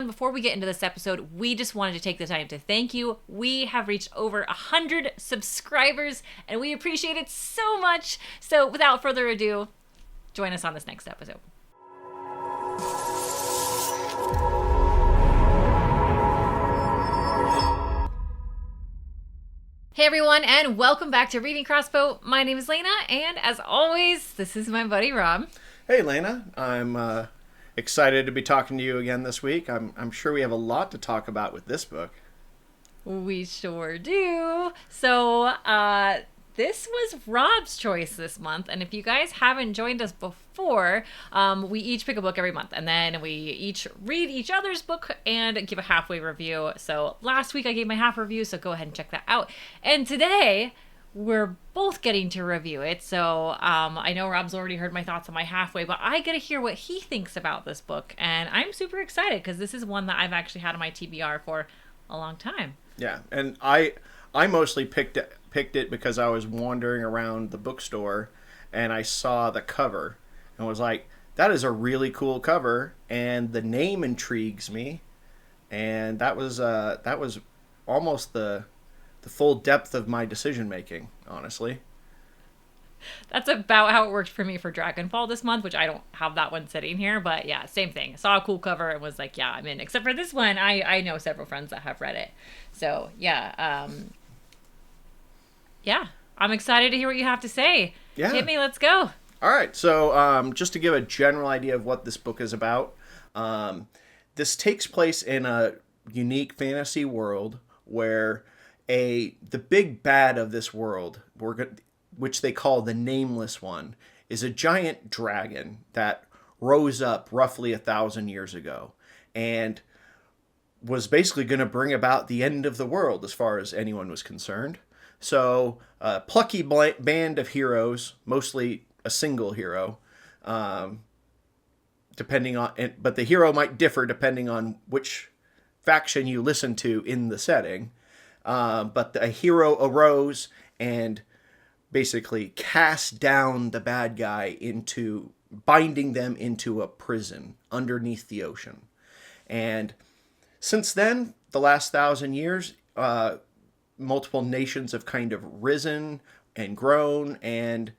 before we get into this episode, we just wanted to take the time to thank you. We have reached over 100 subscribers, and we appreciate it so much. So without further ado, join us on this next episode. Hey everyone, and welcome back to Reading Crossbow. My name is Lana, and as always, this is my buddy Rob. Hey Lana, I'm excited to be talking to you again this week. I'm sure we have a lot to talk about with this book. We sure do. So, this was Rob's choice this month, and if you guys haven't joined us before, we each pick a book every month, and then we each read each other's book and give a halfway review. So last week I gave my half review, so go ahead and check that out. And today we're both getting to review it. So I know Rob's already heard my thoughts on my halfway, but I get to hear what he thinks about this book, and I'm super excited because this is one that I've actually had on my TBR for a long time. Yeah, and I mostly picked it because I was wandering around the bookstore and I saw the cover and was like, that is a really cool cover, and the name intrigues me, and that was almost the full depth of my decision making, honestly. That's about how it worked for me for Dragonfall this month, which I don't have that one sitting here, but yeah, same thing. Saw a cool cover and was like, yeah, I'm in. Except for this one, I know several friends that have read it. So yeah, I'm excited to hear what you have to say. Yeah. Hit me, let's go. All right, so just to give a general idea of what this book is about, this takes place in a unique fantasy world where the big bad of this world, which they call the Nameless One, is a giant dragon that rose up roughly 1,000 years ago and was basically going to bring about the end of the world as far as anyone was concerned. So a plucky band of heroes, mostly a single hero, but the hero might differ depending on which faction you listen to in the setting. But a hero arose and basically cast down the bad guy into binding them into a prison underneath the ocean. And since then, the last 1,000 years, multiple nations have kind of risen and grown, and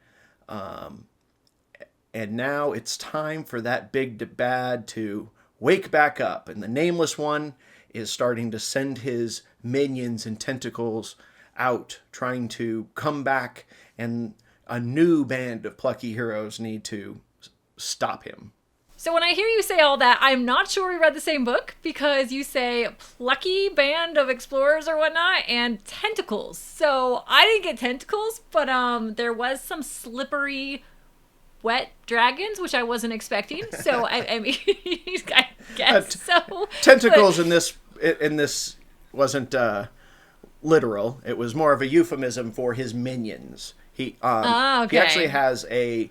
now it's time for that big bad to wake back up. And the Nameless One is starting to send his minions and tentacles out, trying to come back, and a new band of plucky heroes need to stop him. So when I hear you say all that, I'm not sure we read the same book, because you say plucky band of explorers or whatnot and tentacles. So I didn't get tentacles, but there was some slippery, wet dragons, which I wasn't expecting. So I mean, I guess so. Tentacles in this wasn't literal. It was more of a euphemism for his minions. He actually has a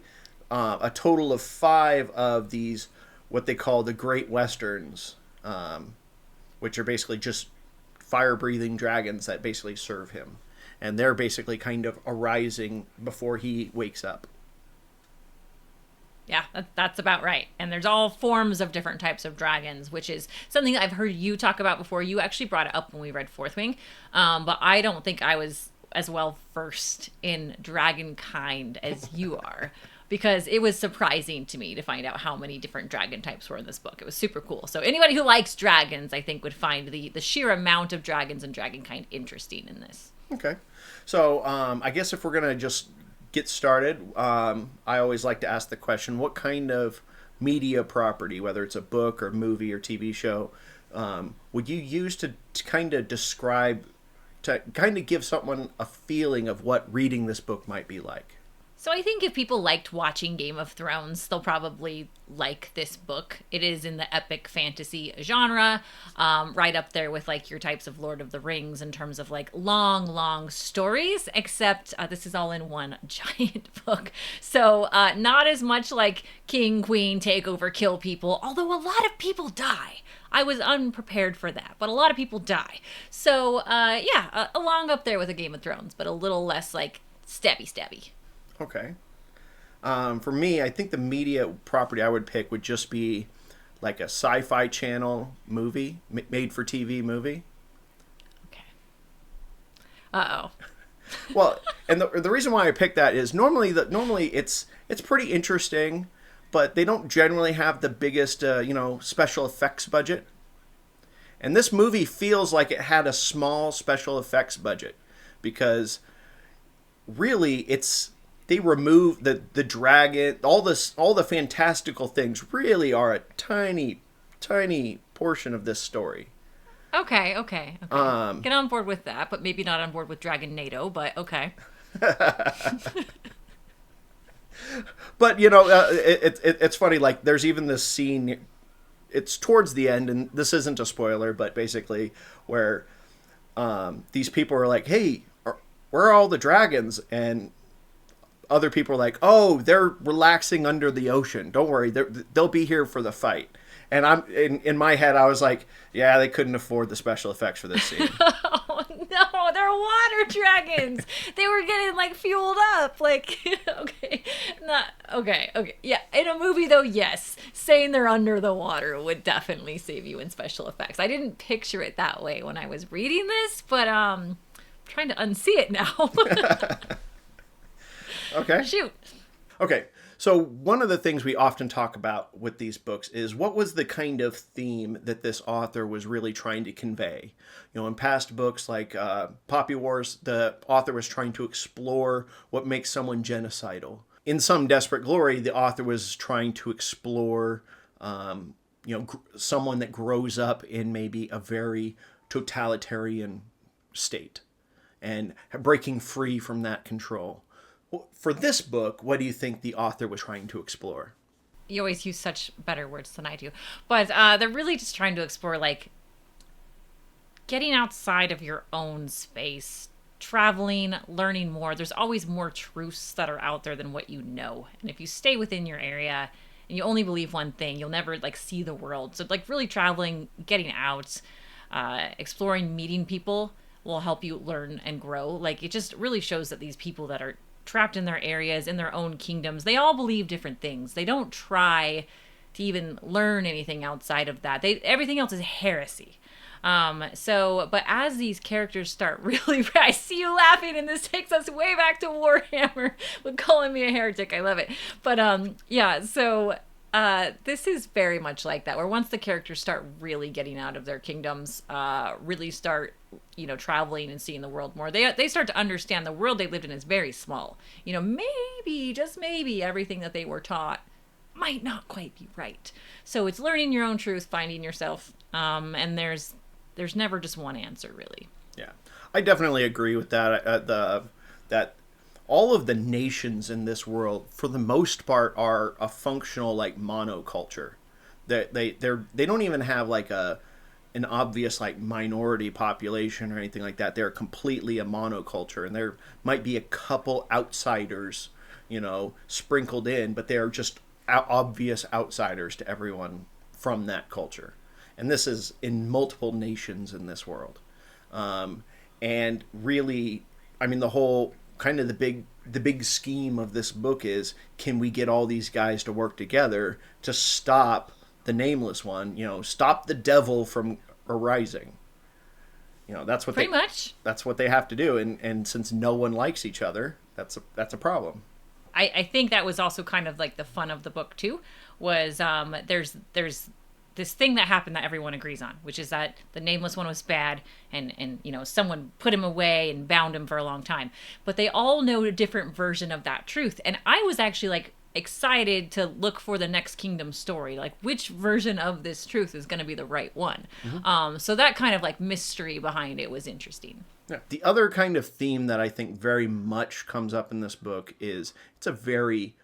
total of 5 of these, what they call the Great Westerns, which are basically just fire-breathing dragons that basically serve him. And they're basically kind of arising before he wakes up. Yeah, that's about right. And there's all forms of different types of dragons, which is something that I've heard you talk about before. You actually brought it up when we read Fourth Wing, but I don't think I was as well versed in dragon kind as you are, because it was surprising to me to find out how many different dragon types were in this book. It was super cool. So anybody who likes dragons, I think, would find the sheer amount of dragons and dragon kind interesting in this. Okay. So I guess if we're going to just get started, I always like to ask the question, what kind of media property, whether it's a book or movie or TV show, would you use to kind of describe, to kind of give someone a feeling of what reading this book might be like? So I think if people liked watching Game of Thrones, they'll probably like this book. It is in the epic fantasy genre, right up there with like your types of Lord of the Rings in terms of like long stories, except this is all in one giant book. So not as much like king, queen, take over, kill people, although a lot of people die. I was unprepared for that, but a lot of people die. So along up there with a Game of Thrones, but a little less like stabby. Okay. For me, I think the media property I would pick would just be like a sci-fi channel movie, made for TV movie. Okay. Uh-oh. Well, and the reason why I picked that is normally it's pretty interesting, but they don't generally have the biggest special effects budget. And this movie feels like it had a small special effects budget because really they remove the dragon, all the fantastical things really are a tiny portion of this story. Okay. Get on board with that, but maybe not on board with Dragon NATO, but okay. But it's funny. Like there's even this scene. It's towards the end, and this isn't a spoiler, but basically where these people are like, "Hey, where are all the dragons?" And other people are like, "Oh, they're relaxing under the ocean. Don't worry, they'll be here for the fight." And I'm in my head, I was like, "Yeah, they couldn't afford the special effects for this scene." Oh no, they're water dragons. They were getting like fueled up. Like, okay, not okay. Yeah, in a movie though, yes, saying they're under the water would definitely save you in special effects. I didn't picture it that way when I was reading this, but I'm trying to unsee it now. Okay. Shoot. Okay. So one of the things we often talk about with these books is what was the kind of theme that this author was really trying to convey. In past books like Poppy Wars, the author was trying to explore what makes someone genocidal. In Some Desperate Glory, the author was trying to explore, someone that grows up in maybe a very totalitarian state and breaking free from that control. For this book, what do you think the author was trying to explore? You always use such better words than I do. But they're really just trying to explore, like, getting outside of your own space, traveling, learning more. There's always more truths that are out there than what you know. And if you stay within your area and you only believe one thing, you'll never, like, see the world. So, like, really traveling, getting out, exploring, meeting people will help you learn and grow. Like, it just really shows that these people that are trapped in their areas, in their own kingdoms, they all believe different things. They don't try to even learn anything outside of that. Everything else is heresy. But as these characters start really, I see you laughing, and this takes us way back to Warhammer with calling me a heretic. I love it. But this is very much like that, where once the characters start really getting out of their kingdoms, really start, traveling and seeing the world more, they start to understand the world they lived in is very small. Maybe, just maybe, everything that they were taught might not quite be right. So it's learning your own truth, finding yourself, and there's never just one answer, really. Yeah, I definitely agree with that. That all of the nations in this world, for the most part, are a functional like monoculture. They don't even have like an obvious like minority population or anything like that. They're completely a monoculture, and there might be a couple outsiders, sprinkled in, but they are just obvious outsiders to everyone from that culture. And this is in multiple nations in this world. And really, I mean, the whole kind of the big scheme of this book is, can we get all these guys to work together to stop the Nameless One, stop the devil from arising. That's what pretty much. That's what they have to do, and since no one likes each other, that's a problem. I think that was also kind of like the fun of the book too, was there's this thing that happened that everyone agrees on, which is that the Nameless One was bad, and someone put him away and bound him for a long time. But they all know a different version of that truth. And I was actually like excited to look for the next kingdom story, like which version of this truth is going to be the right one. Mm-hmm. So that kind of like mystery behind it was interesting. Yeah. The other kind of theme that I think very much comes up in this book is it's a very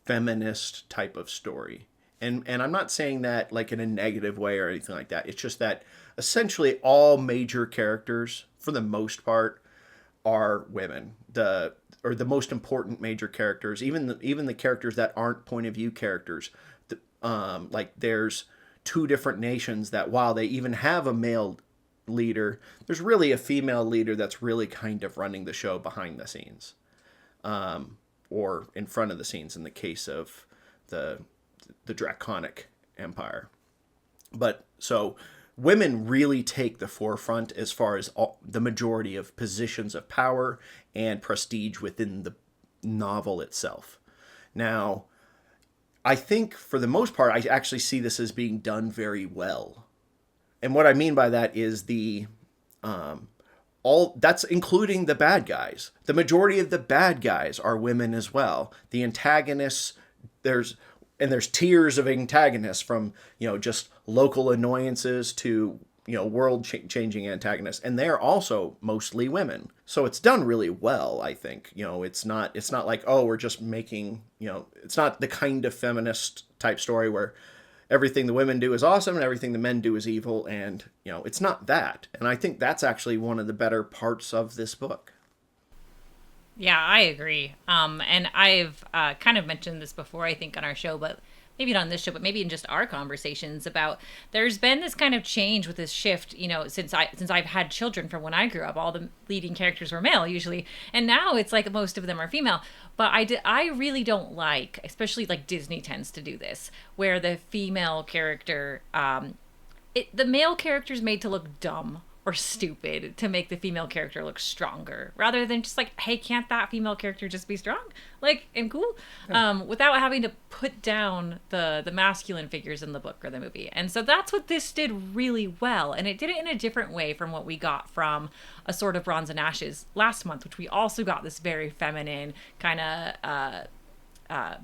feminist type of story. And I'm not saying that like in a negative way or anything like that. It's just that essentially all major characters, for the most part, are women. The most important major characters, even the characters that aren't point of view characters. Like there's two different nations that while they even have a male leader, there's really a female leader that's really kind of running the show behind the scenes, or in front of the scenes in the case of the draconic Empire. But so women really take the forefront as far as the majority of positions of power and prestige within the novel itself. Now, I think for the most part, I actually see this as being done very well. And what I mean by that is all that's including the bad guys. The majority of the bad guys are women as well. The antagonists, there's tiers of antagonists from, just local annoyances to, world-changing antagonists, and they're also mostly women. So it's done really well, I think. It's not like, oh, we're just making, it's not the kind of feminist type story where everything the women do is awesome and everything the men do is evil, and, it's not that. And I think that's actually one of the better parts of this book. Yeah, I agree. And I've kind of mentioned this before, I think, on our show, but maybe not on this show, but maybe in just our conversations about there's been this kind of change with this shift, since I've had children from when I grew up. All the leading characters were male usually, and now it's like most of them are female. But I really don't like, especially like Disney tends to do this, where the female character, the male character is made to look dumb or stupid to make the female character look stronger, rather than just like, hey, can't that female character just be strong, and cool, without having to put down the masculine figures in the book or the movie. And so that's what this did really well, and it did it in a different way from what we got from A Sword of Bronze and Ashes last month, which we also got this very feminine kind of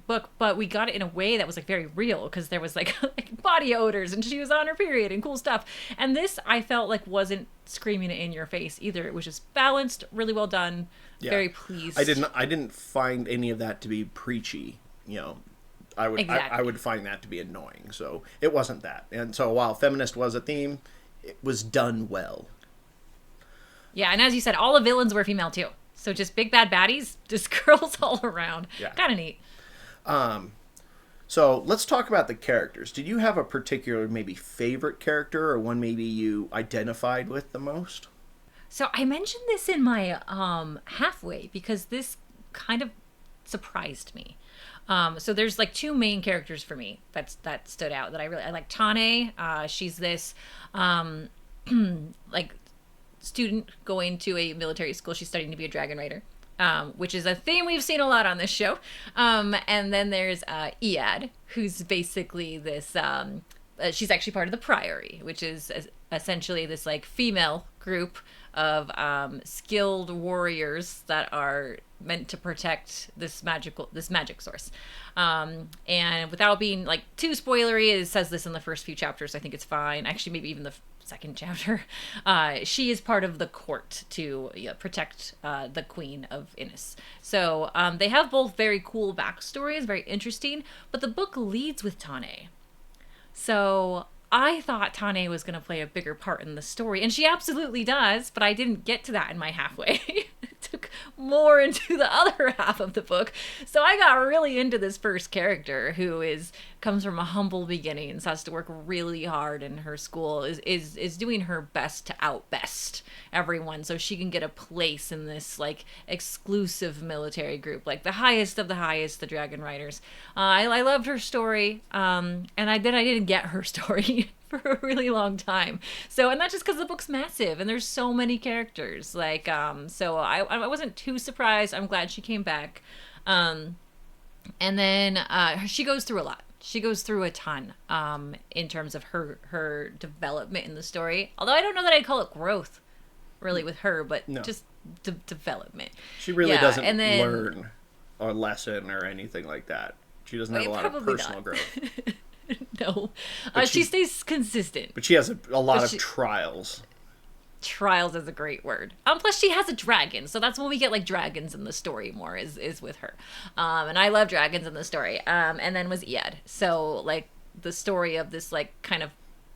book, but we got it in a way that was like very real, because there was like body odors and she was on her period and cool stuff. And this, I felt like, wasn't screaming it in your face either. It was just balanced, really well done. Yeah. Very pleased. I didn't find any of that to be preachy. I would find that to be annoying. So it wasn't that. And so while feminist was a theme, it was done well. Yeah, and as you said, all the villains were female too. So just big bad baddies, just girls all around. Yeah. Kind of neat. So let's talk about the characters. Did you have a particular maybe favorite character, or one maybe you identified with the most? So I mentioned this in my halfway, because this kind of surprised me. So there's like two main characters for me that stood out that I like. Tane, she's this like student going to a military school. She's studying to be a dragon rider, which is a theme we've seen a lot on this show. And then there's Iad, who's basically this, she's actually part of the Priory, which is essentially this like female group of skilled warriors that are meant to protect this magic source. And without being like too spoilery, it says this in the first few chapters. I think it's fine. Actually, maybe even the second chapter. She is part of the court to protect the Queen of Innis. So they have both very cool backstories, very interesting, but the book leads with Tane. So I thought Tane was going to play a bigger part in the story, and she absolutely does, but I didn't get to that in my halfway. It took more into the other half of the book. So I got really into this first character who comes from a humble beginnings, has to work really hard in her school, is doing her best to outbest everyone so she can get a place in this like exclusive military group, like the highest of the highest, the Dragon Riders. I loved her story, and I didn't get her story for a really long time. So, and that's just because the book's massive and there's so many characters. So I wasn't too surprised. I'm glad she came back. And then she goes through a lot. She goes through a ton in terms of her development in the story. Although I don't know that I'd call it growth, really, with her, but no. Just development. She really doesn't learn a lesson or anything like that. She doesn't have a lot of personal growth. No. She stays consistent. But she has a lot of trials. Trials is a great word. Plus she has a dragon, so that's when we get like dragons in the story more is with her. And I love dragons in the story. And then was Iad. So like the story of this like kind of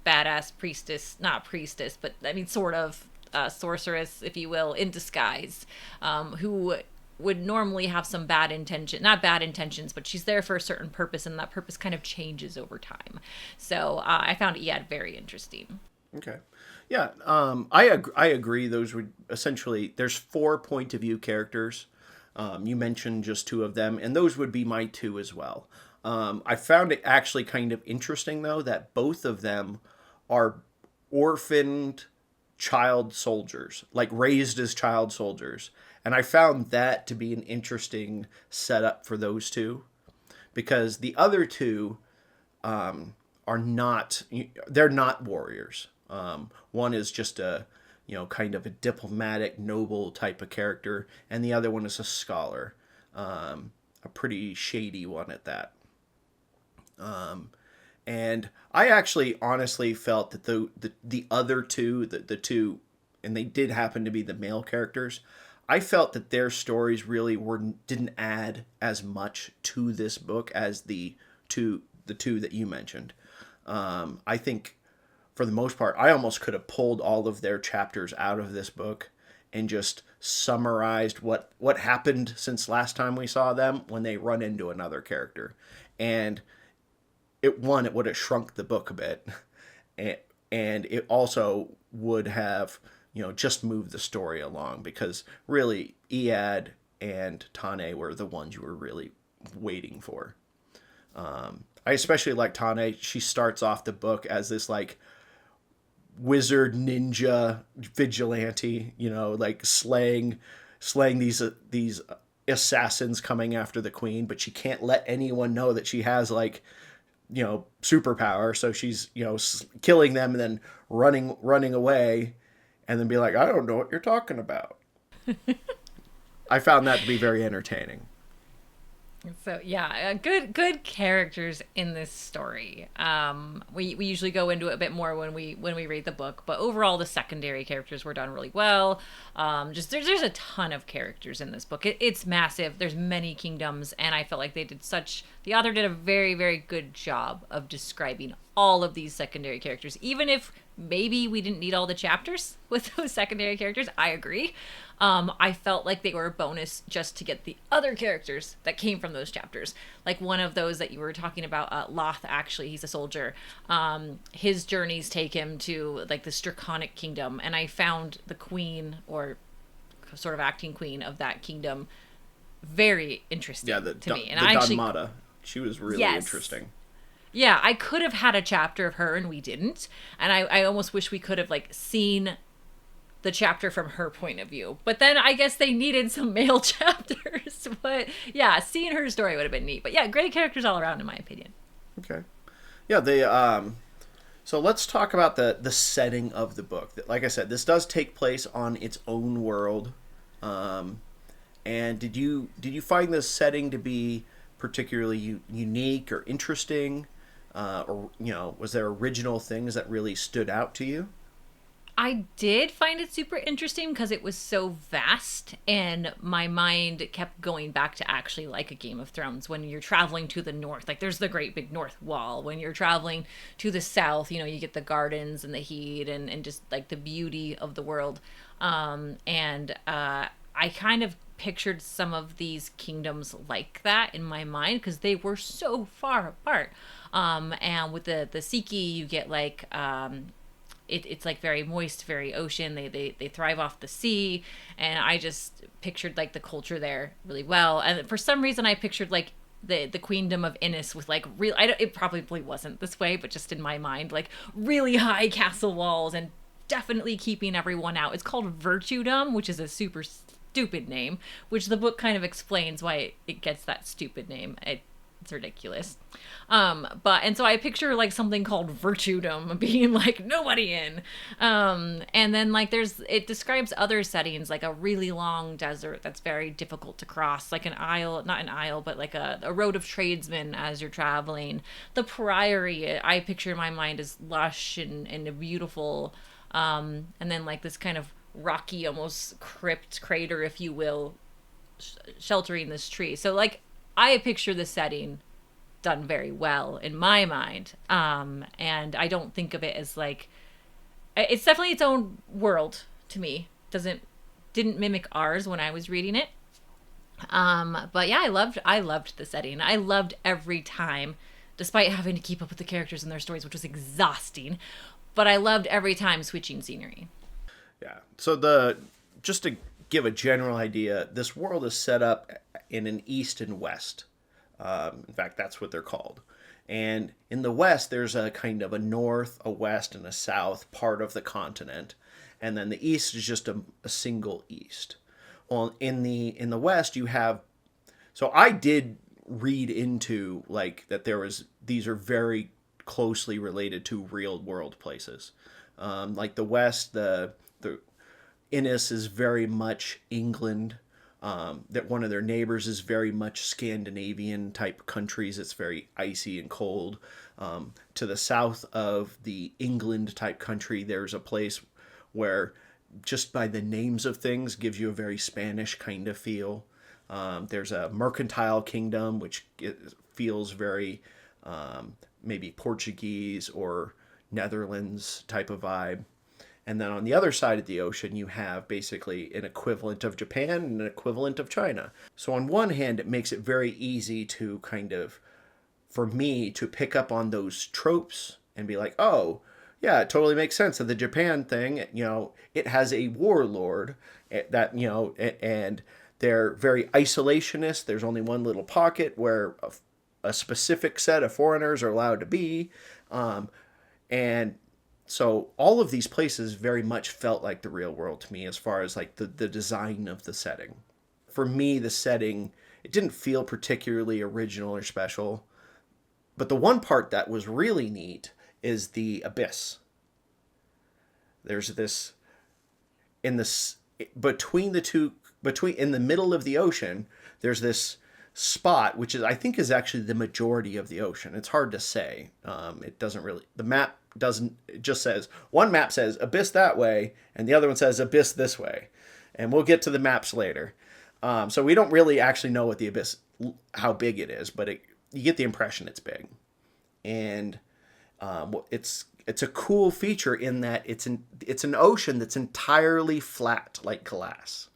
badass priestess, not priestess, but I mean sort of sorceress, if you will, in disguise, who would normally have some not bad intentions, but she's there for a certain purpose, and that purpose kind of changes over time. So I found Iad very interesting. Okay. Yeah, I agree. Those would essentially, there's 4 point of view characters. You mentioned just 2 of them, and those would be my 2 as well. I found it actually kind of interesting, though, that both of them are orphaned child soldiers, like raised as child soldiers. And I found that to be an interesting setup for those two, because the other two are not, they're not warriors. One is just a, kind of a diplomatic, noble type of character, and the other one is a scholar, a pretty shady one at that. And I actually honestly felt that the other two, the two, and they did happen to be the male characters, I felt that their stories really didn't add as much to this book as the two that you mentioned. I think for the most part, I almost could have pulled all of their chapters out of this book and just summarized what happened since last time we saw them when they run into another character. And it would have shrunk the book a bit, and it also would have just moved the story along, because really Iad and Tane were the ones you were really waiting for. I especially like Tane. She starts off the book as this like wizard ninja vigilante, like slaying these assassins coming after the queen, but she can't let anyone know that she has like superpower. So she's killing them and then running away, and then be like, I don't know what you're talking about. I found that to be very entertaining. So yeah, good characters in this story. We usually go into it a bit more when we read the book, but overall the secondary characters were done really well. Just there's a ton of characters in this book. It's massive. There's many kingdoms, and I felt like the author did a very, very good job of describing all of these secondary characters. Even if maybe we didn't need all the chapters with those secondary characters, I agree. I felt like they were a bonus just to get the other characters that came from those chapters. Like one of those that you were talking about, Loth, actually, he's a soldier. His journeys take him to like the Draconic kingdom, and I found the queen, or sort of acting queen of that kingdom, very interesting to me. And I actually, Donmata, she was really interesting. Yeah, I could have had a chapter of her, and we didn't. And I almost wish we could have like seen the chapter from her point of view. But then I guess they needed some male chapters. But yeah, seeing her story would have been neat. But yeah, great characters all around, in my opinion. Okay. Yeah, so let's talk about the setting of the book. Like I said, this does take place on its own world. And did you find this setting to be particularly unique or interesting? Or was there original things that really stood out to you? I did find it super interesting because it was so vast, and my mind kept going back to actually like a Game of Thrones. When you're traveling to the north, like there's the great big north wall. When you're traveling to the south, you get the gardens and the heat and just like the beauty of the world. I kind of pictured some of these kingdoms like that in my mind because they were so far apart. And with the Siki, you get like it's like very moist, very ocean. They thrive off the sea, and I just pictured like the culture there really well. And for some reason, I pictured like the queendom of Innis with like real. It probably wasn't this way, but just in my mind, like really high castle walls and definitely keeping everyone out. It's called Virtudom, which is a super stupid name, which the book kind of explains why it gets that stupid name. It's ridiculous. And so I picture like something called Virtudom being like nobody in. And then like it describes other settings, like a really long desert that's very difficult to cross, like not an aisle, but like a road of tradesmen as you're traveling. The Priory, I picture in my mind as lush and beautiful. And then like this kind of rocky, almost crater, if you will, sheltering this tree. So like, I picture the setting done very well in my mind. And I don't think of it as like, it's definitely its own world to me. Didn't mimic ours when I was reading it. But yeah, I loved the setting. I loved every time, despite having to keep up with the characters and their stories, which was exhausting. But I loved every time switching scenery. Yeah. So just to give a general idea, this world is set up in an east and west. In fact, that's what they're called. And in the west, there's a kind of a north, a west, and a south part of the continent, and then the east is just a single east. Well, in the west, you have. So I did read into like that there was these are very closely related to real world places. Like the west, the Innis is very much England. That one of their neighbors is very much Scandinavian type countries. It's very icy and cold. To the south of the England type country, there's a place where just by the names of things gives you a very Spanish kind of feel. There's a mercantile kingdom, which feels very maybe Portuguese or Netherlands type of vibe. And then on the other side of the ocean, you have basically an equivalent of Japan and an equivalent of China. So on one hand, it makes it very easy to kind of, for me, to pick up on those tropes and be like, oh, yeah, it totally makes sense. So the Japan thing, it has a warlord that, and they're very isolationist. There's only one little pocket where a specific set of foreigners are allowed to be. And so all of these places very much felt like the real world to me as far as like the design of the setting. For me, the setting, it didn't feel particularly original or special. But the one part that was really neat is the abyss. There's this in this between the two between in the middle of the ocean, there's this spot which is I think is actually the majority of the ocean. It's hard to say. It doesn't really the map doesn't it just says one map says abyss that way and the other one says abyss this way. And we'll get to the maps later. So we don't really actually know what the abyss how big it is, but you get the impression it's big. And it's a cool feature in that it's an ocean that's entirely flat like glass.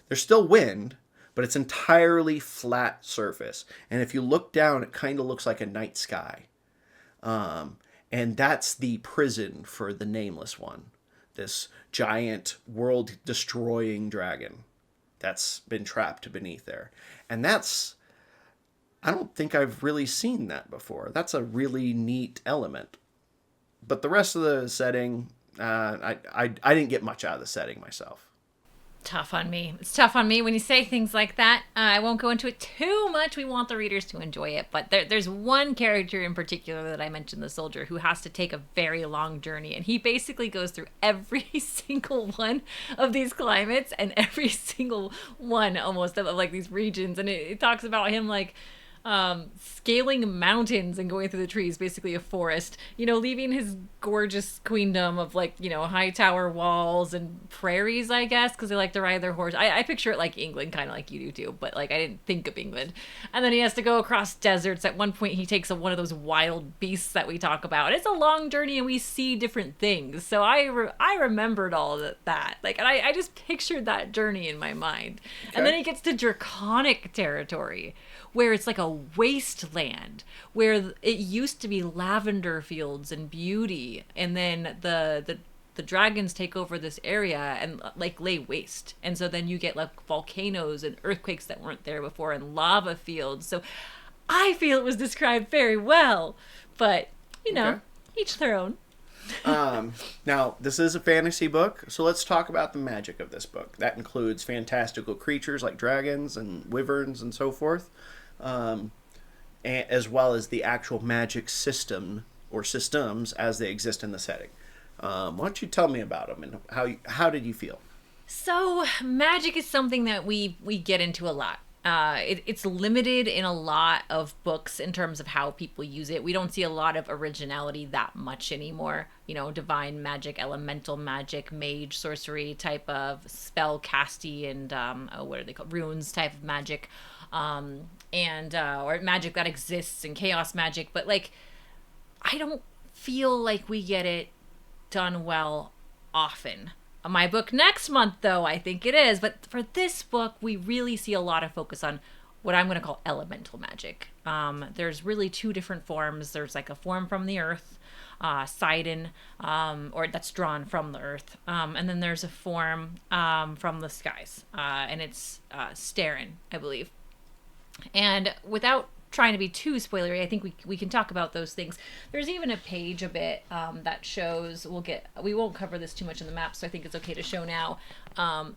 There's still wind, but it's entirely flat surface. And if you look down, it kind of looks like a night sky. And that's the prison for the Nameless One, this giant world-destroying dragon that's been trapped beneath there. And I don't think I've really seen that before. That's a really neat element. But the rest of the setting, I didn't get much out of the setting myself. Tough on me. It's tough on me when you say things like that. I won't go into it too much. We want the readers to enjoy it. But there's one character in particular that I mentioned, the soldier, who has to take a very long journey. And he basically goes through every single one of these climates and every single one almost of like these regions. And it talks about him like scaling mountains and going through the trees, basically a forest, leaving his gorgeous queendom of like, high tower walls and prairies, I guess, because they like to ride their horse. I picture it like England, kind of like you do too, but like I didn't think of England. And then he has to go across deserts. At one point he takes one of those wild beasts that we talk about. It's a long journey and we see different things. So I remembered all of that. Like, and I just pictured that journey in my mind. Okay. And then he gets to draconic territory, where it's like a wasteland, where it used to be lavender fields and beauty, and then the dragons take over this area and like lay waste, and so then you get like volcanoes and earthquakes that weren't there before and lava fields. So I feel it was described very well, but okay. Each their own. Now, this is a fantasy book, so let's talk about the magic of this book. That includes fantastical creatures like dragons and wyverns and so forth. As well as the actual magic system or systems as they exist in the setting. Why don't you tell me about them and how did you feel? So magic is something that we get into a lot. It's limited in a lot of books in terms of how people use it. We don't see a lot of originality that much anymore. Divine magic, elemental magic, mage, sorcery type of spell casty, and what are they called? Runes type of magic. Or magic that exists and chaos magic, but like I don't feel like we get it done well often. My book next month though, I think it is, but for this book we really see a lot of focus on what I'm going to call elemental magic. There's really two different forms. There's like a form from the earth, Sidon, or that's drawn from the earth, and then there's a form from the skies, and it's Starin, I believe. And without trying to be too spoilery, I think we can talk about those things. There's even a page a bit that shows, we won't cover this too much in the map, so I think it's okay to show now,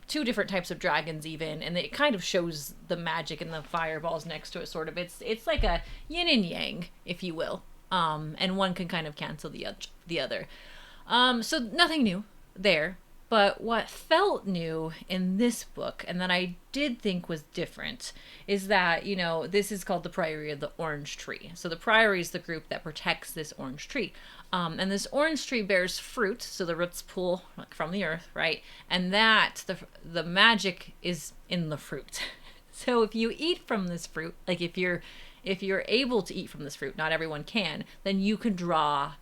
two different types of dragons even, and it kind of shows the magic and the fireballs next to it, sort of. It's like a yin and yang, if you will, and one can kind of cancel the other. So nothing new there. But what felt new in this book, and that I did think was different, is that, this is called the Priory of the Orange Tree. So the Priory is the group that protects this orange tree. And this orange tree bears fruit, so the roots pull from the earth, right? And the magic is in the fruit. So if you eat from this fruit, like if you're able to eat from this fruit, not everyone can, then you can draw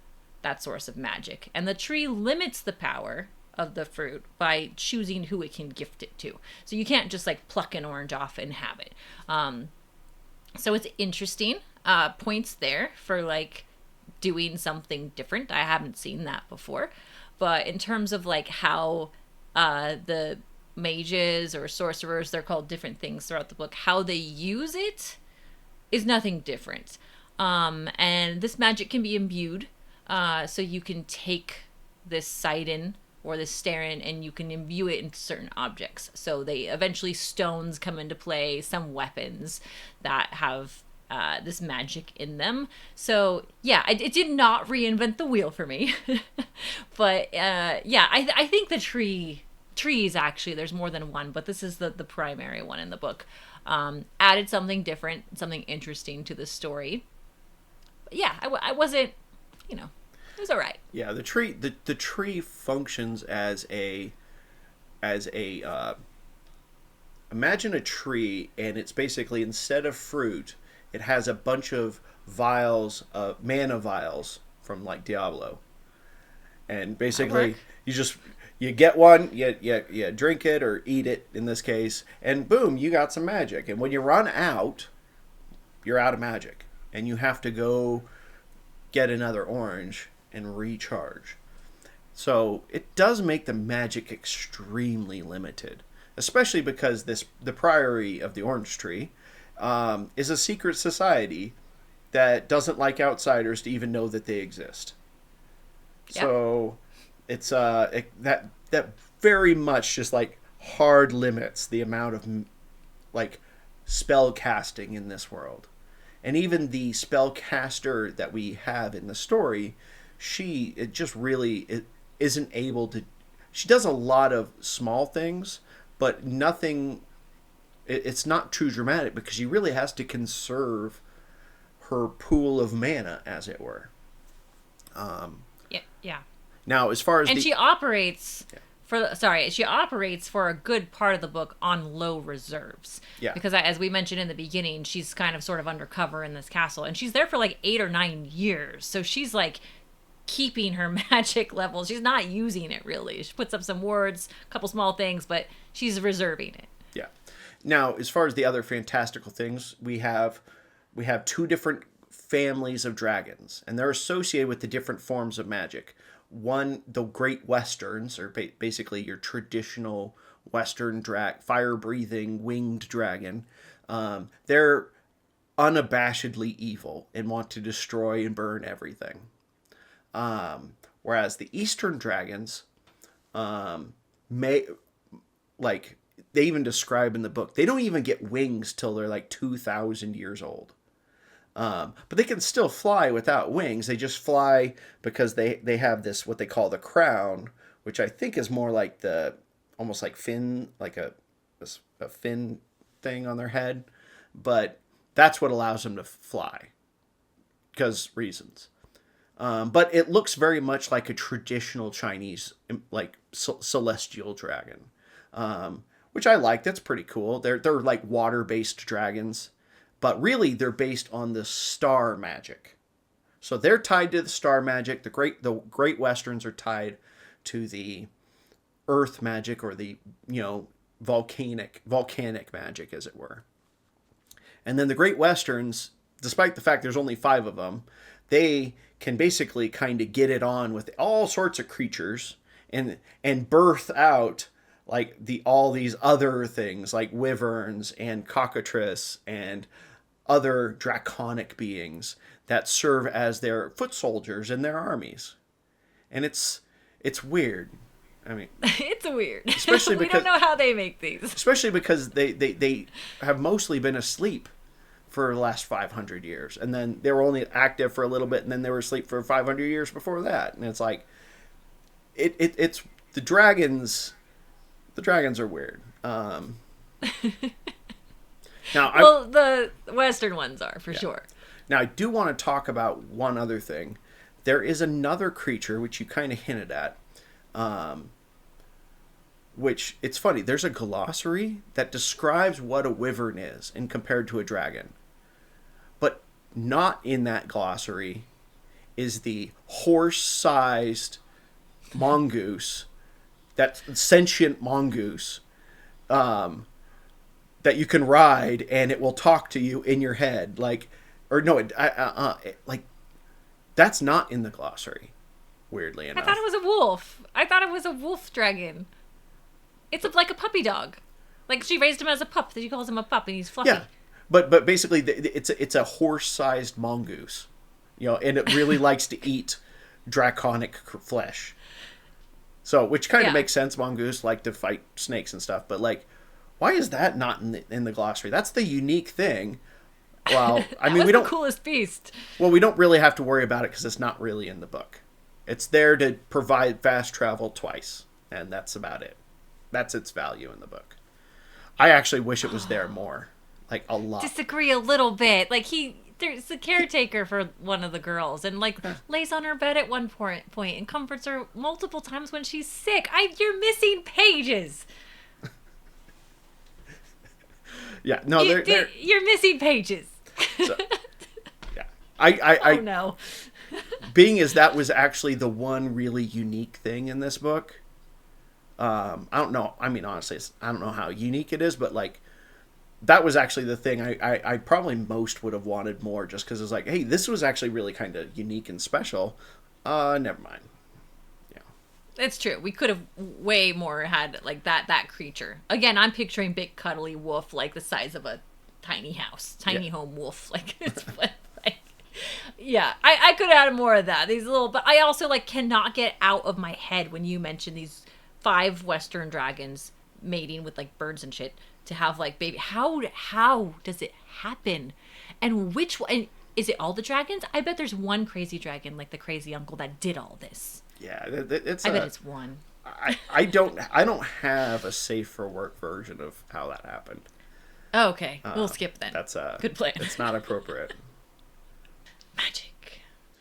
that source of magic. And the tree limits the power of the fruit by choosing who it can gift it to. So you can't just pluck an orange off and have it. So it's interesting points there for doing something different. I haven't seen that before. But in terms of how the mages or sorcerers, they're called different things throughout the book, how they use it is nothing different. And this magic can be imbued. So you can take this Sidon or this Starin and you can imbue it into certain objects. So stones come into play, some weapons that have this magic in them. So yeah, it did not reinvent the wheel for me. But I think the trees, actually, there's more than one, but this is the primary one in the book. Added something different, something interesting to the story. But yeah, I wasn't, it was all right. Yeah, the tree functions as a imagine a tree, and it's basically, instead of fruit, it has a bunch of vials, mana vials from Diablo, and basically you get one, you drink it or eat it in this case, and boom, you got some magic. And when you run out, you're out of magic, and you have to go get another orange and recharge. So it does make the magic extremely limited, especially because the Priory of the Orange Tree is a secret society that doesn't like outsiders to even know that they exist. Yeah. So it's that very much just hard limits the amount of spell casting in this world. And even the spellcaster that we have in the story, she isn't able to. She does a lot of small things, but nothing. It's not too dramatic because she really has to conserve her pool of mana, as it were. Yeah. Now, as far as she operates. Yeah. She operates for a good part of the book on low reserves. Yeah. Because as we mentioned in the beginning, she's kind of sort of undercover in this castle, and she's there for 8 or 9 years. So she's keeping her magic level. She's not using it really. She puts up some words, a couple small things, but she's reserving it. Yeah. Now, as far as the other fantastical things, we have 2 different families of dragons, and they're associated with the different forms of magic. One, the Great Westerns, or basically your traditional Western fire-breathing winged dragon. They're unabashedly evil and want to destroy and burn everything. Whereas the Eastern dragons, they even describe in the book, they don't even get wings till they're 2,000 years old. But they can still fly without wings. They just fly because they have this, what they call the crown, which I think is more almost like fin, a fin thing on their head. But that's what allows them to fly, because reasons. But it looks very much like a traditional Chinese, celestial dragon, which I like. That's pretty cool. They're water-based dragons. But really, they're based on the star magic. So they're tied to the star magic. The Great Westerns are tied to the earth magic, or the volcanic magic, as it were. And then the Great Westerns, despite the fact there's only 5 of them, they can basically kind of get it on with all sorts of creatures and birth out like all these other things like wyverns and cockatrice and other draconic beings that serve as their foot soldiers in their armies. And it's weird. I mean, It's weird. especially We because don't know how they make these. especially because they have mostly been asleep for the last 500 years, and then they were only active for a little bit, and then they were asleep for 500 years before that. And it's like it's the dragons. The dragons are weird. Now, Well, the Western ones are for sure. now I do want to talk about one other thing. There is another creature which you kind of hinted at, which it's funny. There's a glossary that describes what a wyvern is and compared to a dragon, but not in that glossary is the horse-sized mongoose, that sentient mongoose, that you can ride and it will talk to you in your head, like, or no, like that's not in the glossary. Weirdly enough, I thought it was a wolf. I thought it was a wolf dragon. It's like a puppy dog. Like she raised him as a pup. She calls him a pup, and he's fluffy. Yeah, but basically it's a horse-sized mongoose, and it really likes to eat draconic flesh. So, which kind of makes sense. Mongoose like to fight snakes and stuff, but like, why is that not in the glossary? That's the unique thing. Well, I mean, we don't. The coolest beast. Well, we don't really have to worry about it because it's not really in the book. It's there to provide fast travel twice, and that's about it. That's its value in the book. I actually wish it was there more, like a lot. Disagree a little bit. Like there's the caretaker for one of the girls, and like lays on her bed at one point and comforts her multiple times when she's sick. You're missing pages. Yeah, no, you're missing pages. So, yeah, I oh no. being as that was actually the one really unique thing in this book. I don't know. I mean, honestly, I don't know how unique it is, but like, that was actually the thing I probably most would have wanted more, just because it's like, hey, this was actually really kind of unique and special. Never mind. Yeah, It's true. We could have way more had like that creature. Again, I'm picturing big cuddly wolf, like the size of a tiny house, tiny home wolf. Like it's like, yeah, I could have had more of that. These little, but I also like cannot get out of my head when you mention these 5 Western dragons mating with like birds and shit to have like baby. How does it happen? And which one? And is it all the dragons? I bet there's one crazy dragon, like the crazy uncle, that did all this. yeah. I bet it's one. I don't have a safe for work version of how that happened. Oh, okay, we'll skip then. That's a good plan. It's not appropriate. Magic.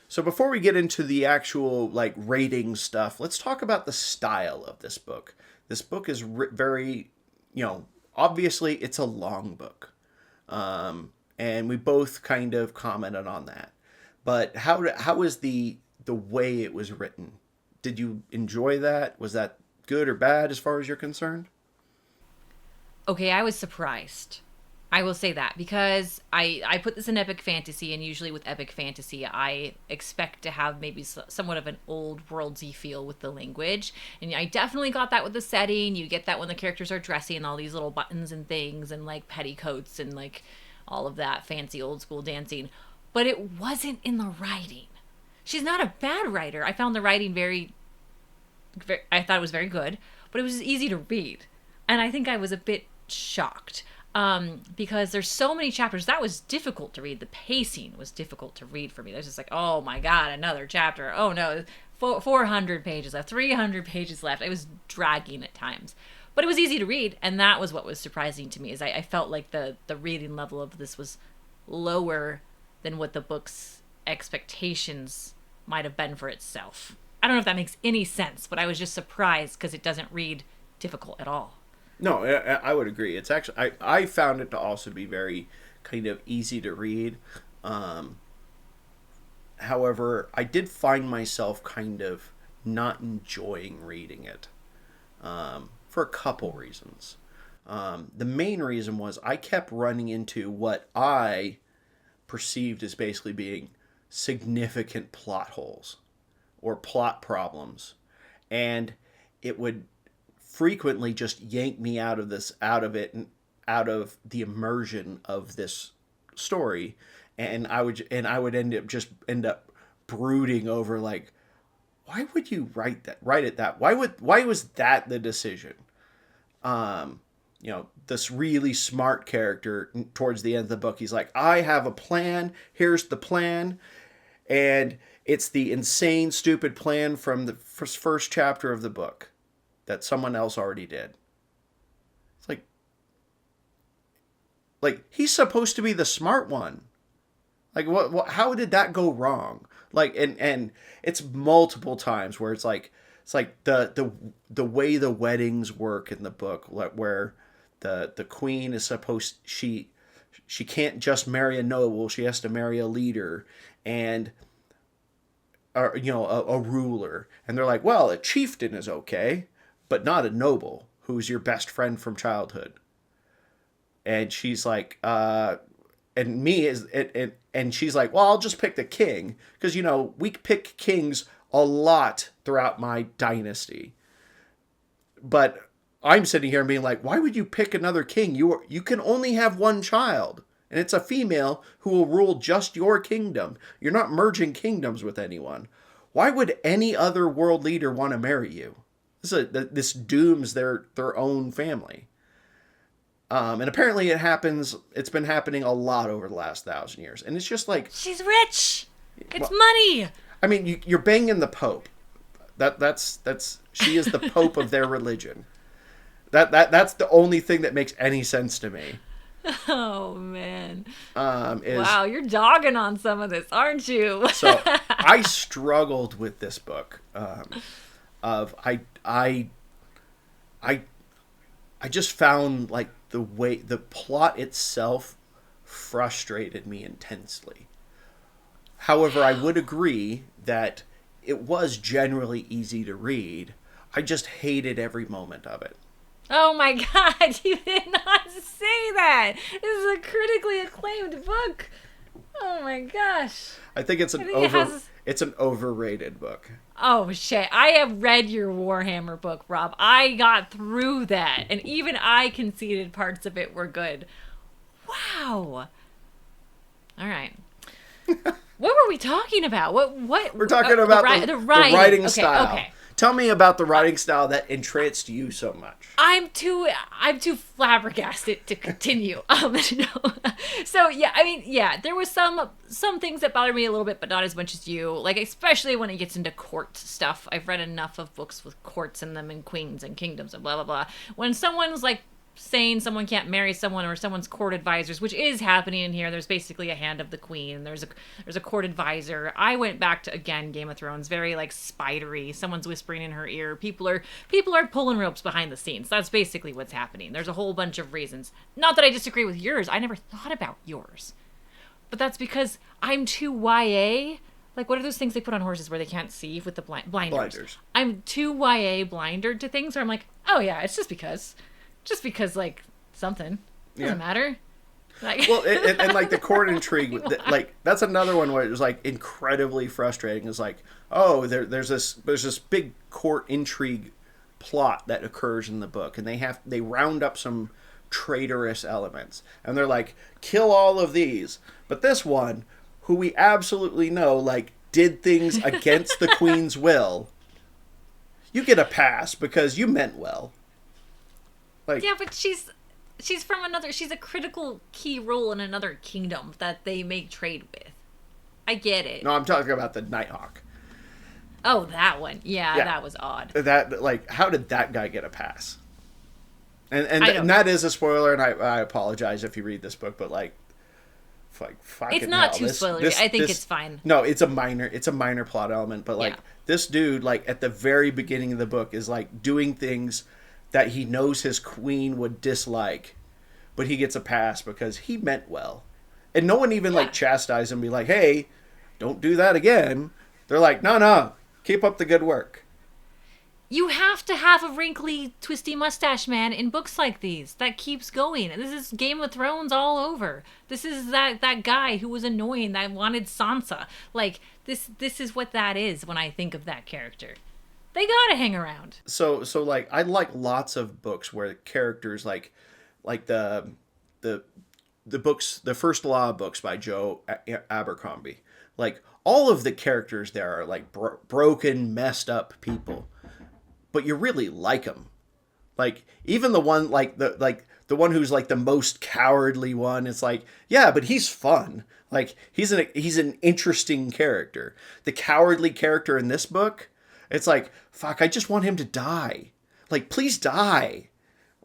So before we get into the actual like rating stuff, let's talk about the style of this book. This book is very, obviously it's a long book, and we both kind of commented on that. But how is the way it was written? Did you enjoy that? Was that good or bad as far as you're concerned? Okay, I was surprised. I will say that because I put this in epic fantasy, and usually with epic fantasy, I expect to have maybe somewhat of an old worldsy feel with the language. And I definitely got that with the setting. You get that when the characters are dressing in all these little buttons and things and like petticoats and like all of that fancy old school dancing. But it wasn't in the writing. She's not a bad writer. I found the writing I thought it was very good, but it was easy to read. And I think I was a bit shocked. Because there's so many chapters that was difficult to read. The pacing was difficult to read for me. There's just like, oh my god, another chapter. Oh no, 400 pages left, 300 pages left. I was dragging at times, but it was easy to read, and that was what was surprising to me. Is I felt like the reading level of this was lower than what the book's expectations might have been for itself. I don't know if that makes any sense, but I was just surprised because it doesn't read difficult at all. No, I would agree. It's actually I found it to also be very kind of easy to read. However, I did find myself kind of not enjoying reading it for a couple reasons. The main reason was I kept running into what I perceived as basically being significant plot holes or plot problems, and it would frequently just yank me out of it, and out of the immersion of this story. And I would end up brooding over, like, why would you write it that? Why was that the decision? This really smart character towards the end of the book, he's like, I have a plan. Here's the plan. And it's the insane, stupid plan from the first chapter of the book that someone else already did. It's like he's supposed to be the smart one. Like, how did that go wrong? Like, and it's multiple times where it's like the way the weddings work in the book, where the queen is supposed, she can't just marry a noble, she has to marry a leader and a ruler. And they're like, well, a chieftain is okay, but not a noble who's your best friend from childhood. And she's like, and she's like, well, I'll just pick the king, because we pick kings a lot throughout my dynasty. But I'm sitting here and being like, why would you pick another king? You can only have one child, and it's a female who will rule just your kingdom. You're not merging kingdoms with anyone. Why would any other world leader want to marry you? This dooms their own family. And apparently it's been happening a lot over the last 1,000 years. And it's just like, she's rich. It's money. I mean, you're banging the Pope. That's she is the Pope of their religion. That's the only thing that makes any sense to me. Oh man. Wow, you're dogging on some of this, aren't you? So I struggled with this book. I just found, like, the plot itself frustrated me intensely. However, I would agree that it was generally easy to read. I just hated every moment of it. Oh my God, you did not say that. This is a critically acclaimed book. Oh my gosh. I think it's an overrated book. Oh shit, I have read your Warhammer book, Rob. I got through that, and even I conceded parts of it were good. Wow. All right. What were we talking about? What? We're talking about the writing style. Okay. Tell me about the writing style that entranced you so much. I'm too flabbergasted to continue. No. So yeah, there was some things that bothered me a little bit, but not as much as you. Like, especially when it gets into court stuff. I've read enough of books with courts in them and queens and kingdoms and blah blah blah. When someone's like saying someone can't marry someone, or someone's court advisors, which is happening in here. There's basically a hand of the queen. There's a court advisor. I went back to, again, Game of Thrones, very like spidery. Someone's whispering in her ear. People are pulling ropes behind the scenes. That's basically what's happening. There's a whole bunch of reasons. Not that I disagree with yours. I never thought about yours. But that's because I'm too YA. Like, what are those things they put on horses where they can't see with the blinders? I'm too YA blindered to things where I'm like, oh yeah, it's just because, like, something doesn't matter. Like, well, and like the court intrigue, like, that's another one where it was like incredibly frustrating. It's like, oh, there's this big court intrigue plot that occurs in the book, and they round up some traitorous elements, and they're like, kill all of these, but this one, who we absolutely know, like, did things against the queen's will, you get a pass because you meant well. Like, yeah, but she's a critical key role in another kingdom that they make trade with. I get it. No, I'm talking about the Nighthawk. Oh, that one. Yeah, that was odd. That, like, how did that guy get a pass? And that is a spoiler, and I apologize if you read this book, but like fucking it's not hell. too spoilery. I think it's fine. No, it's a minor plot element, but like this dude, like at the very beginning of the book, is like doing things that he knows his queen would dislike, but he gets a pass because he meant well. And no one even like chastised him and be like, hey, don't do that again. They're like, no, keep up the good work. You have to have a wrinkly, twisty mustache man in books like these. That keeps going. And this is Game of Thrones all over. This is that guy who was annoying, that wanted Sansa. Like, this is what that is when I think of that character. They gotta hang around. So like I like lots of books where characters like the the books, the First Law books by Joe Abercrombie. Like all of the characters there are like broken, messed up people, but you really like them. Like even the one the one who's like the most cowardly one, it's like, yeah, but he's fun. Like he's an interesting character. The cowardly character in this book, it's like, fuck, I just want him to die. Like please die.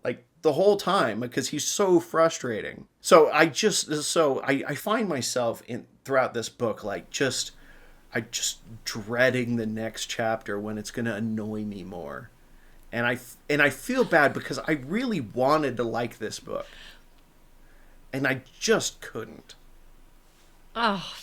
Like the whole time because he's so frustrating. So I find myself in throughout this book like I just dreading the next chapter when it's going to annoy me more. And I feel bad because I really wanted to like this book. And I just couldn't. Oh,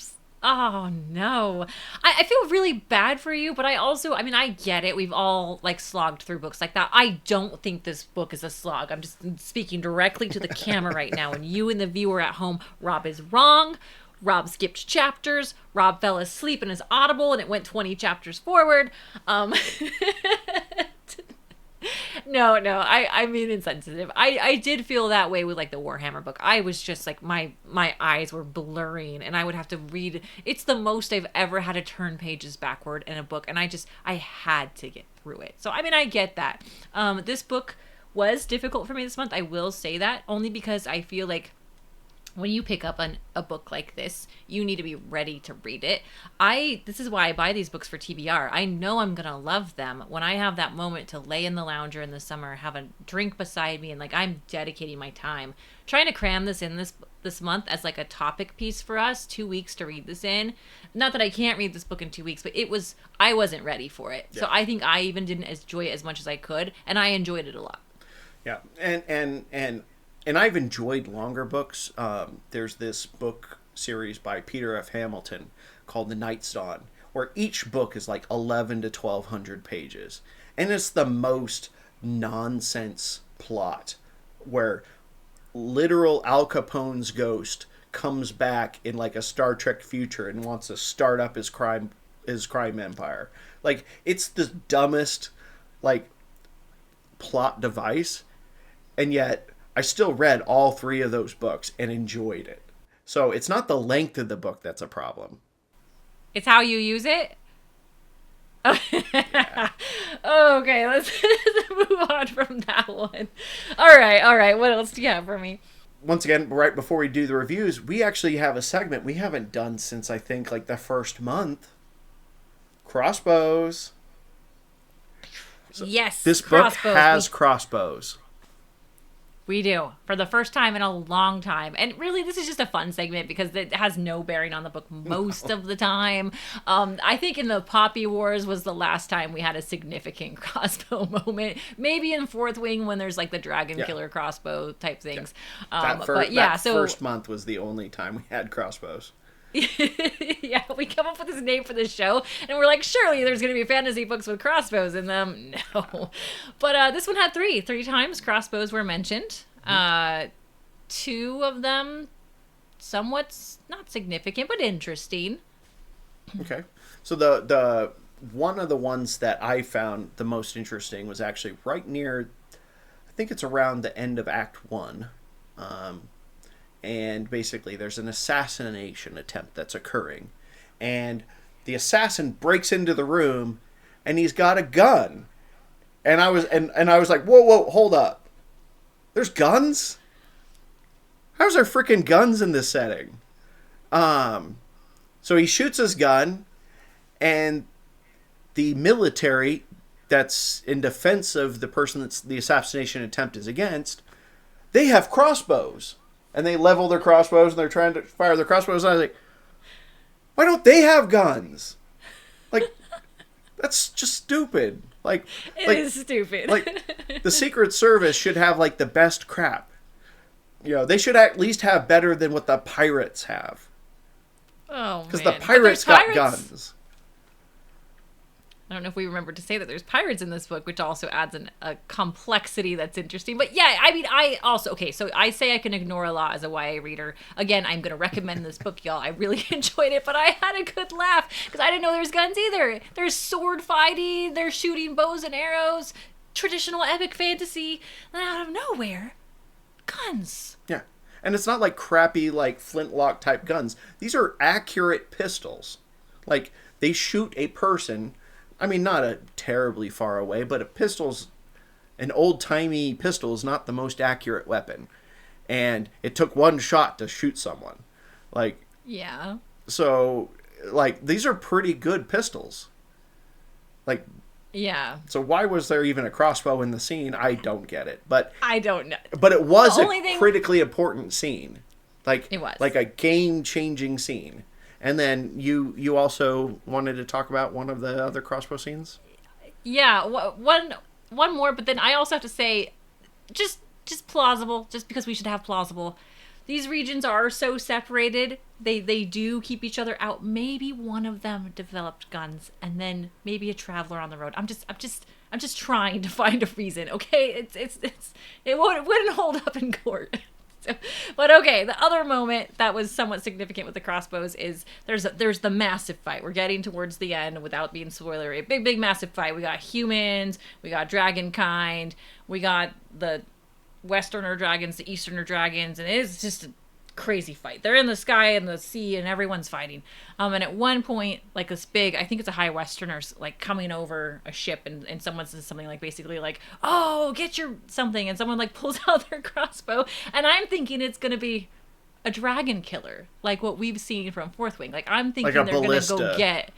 oh no. I feel really bad for you, but I also, I mean, I get it. We've all like slogged through books like that. I don't think this book is a slog. I'm just speaking directly to the camera right now. And you and the viewer at home, Rob is wrong. Rob skipped chapters. Rob fell asleep in his Audible and it went 20 chapters forward. No, I mean insensitive. I did feel that way with like the Warhammer book. I was just like my eyes were blurring and I would have to read. It's the most I've ever had to turn pages backward in a book and I had to get through it. So I mean I get that. This book was difficult for me this month. I will say that only because I feel like when you pick up a book like this, you need to be ready to read it. This is why I buy these books for TBR. I know I'm going to love them when I have that moment to lay in the lounger in the summer, have a drink beside me, and like I'm dedicating my time. Trying to cram this in this month as like a topic piece for us, 2 weeks to read this in. Not that I can't read this book in 2 weeks, but I wasn't ready for it. Yeah. So I think I even didn't enjoy it as much as I could, and I enjoyed it a lot. Yeah, and I've enjoyed longer books. There's this book series by Peter F. Hamilton called The Night's Dawn, where each book is like 11 to 1,200 pages. And it's the most nonsense plot where literal Al Capone's ghost comes back in like a Star Trek future and wants to start up his crime empire. Like, it's the dumbest, like, plot device, and yet I still read all 3 of those books and enjoyed it. So it's not the length of the book that's a problem. It's how you use it? Yeah. Okay, let's move on from that one. All right. What else do you have for me? Once again, right before we do the reviews, we actually have a segment we haven't done since I think like the first month. Crossbows. So yes, this book has crossbows. We do, for the first time in a long time. And really, this is just a fun segment because it has no bearing on the book most of the time. I think in the Poppy Wars was the last time we had a significant crossbow moment. Maybe in Fourth Wing when there's like the Dragon Killer crossbow type things. That first month was the only time we had crossbows. Yeah, we come up with this name for this show, and we're like, surely there's going to be fantasy books with crossbows in them. No. But this one had 3 times crossbows were mentioned. 2 of them somewhat not significant, but interesting. Okay. So the one of the ones that I found the most interesting was actually right near, I think it's around the end of Act 1. And basically there's an assassination attempt that's occurring. And the assassin breaks into the room and he's got a gun. And I was like, whoa, hold up. There's guns? How's there freaking guns in this setting? So he shoots his gun and the military that's in defense of the person that's the assassination attempt is against, they have crossbows. And they level their crossbows and they're trying to fire their crossbows. And I was like, why don't they have guns? Like, that's just stupid. It is stupid. Like, the Secret Service should have, like, the best crap. You know, they should at least have better than what the pirates have. Oh, man. Because the pirates got guns. I don't know if we remember to say that there's pirates in this book, which also adds a complexity that's interesting. But yeah, I mean, I also, okay, so I say I can ignore a lot as a YA reader. Again, I'm going to recommend this book, y'all. I really enjoyed it, but I had a good laugh because I didn't know there's guns either. There's sword fighting, they're shooting bows and arrows, traditional epic fantasy, and out of nowhere, guns. Yeah. And it's not like crappy, like flintlock type guns. These are accurate pistols. Like, they shoot a person. I mean, not a terribly far away, but an old-timey pistol is not the most accurate weapon. And it took one shot to shoot someone. Like, yeah. So, like, these are pretty good pistols. Like, yeah. So why was there even a crossbow in the scene? I don't get it. But I don't know. But it was critically important scene. Like, it was. Like a game-changing scene. And then you also wanted to talk about one of the other crossbow scenes? Yeah, one more, but then I also have to say, just plausible, just because we should have plausible. These regions are so separated, they do keep each other out. Maybe one of them developed guns, and then maybe a traveler on the road. I'm just trying to find a reason, okay? It wouldn't hold up in court. But okay, the other moment that was somewhat significant with the crossbows is there's the massive fight. We're getting towards the end without being spoilery. Big massive fight. We got humans, we got dragon kind, we got the Westerner dragons, the Easterner dragons, and it is just a crazy fight. They're in the sky and the sea, and everyone's fighting. And at one point, like this big, I think it's a high Westerner's like coming over a ship, and someone says something like basically like, "Oh, get your something," and someone like pulls out their crossbow, and I'm thinking it's gonna be a dragon killer, like what we've seen from Fourth Wing. Like I'm thinking like they're ballista. Gonna go get.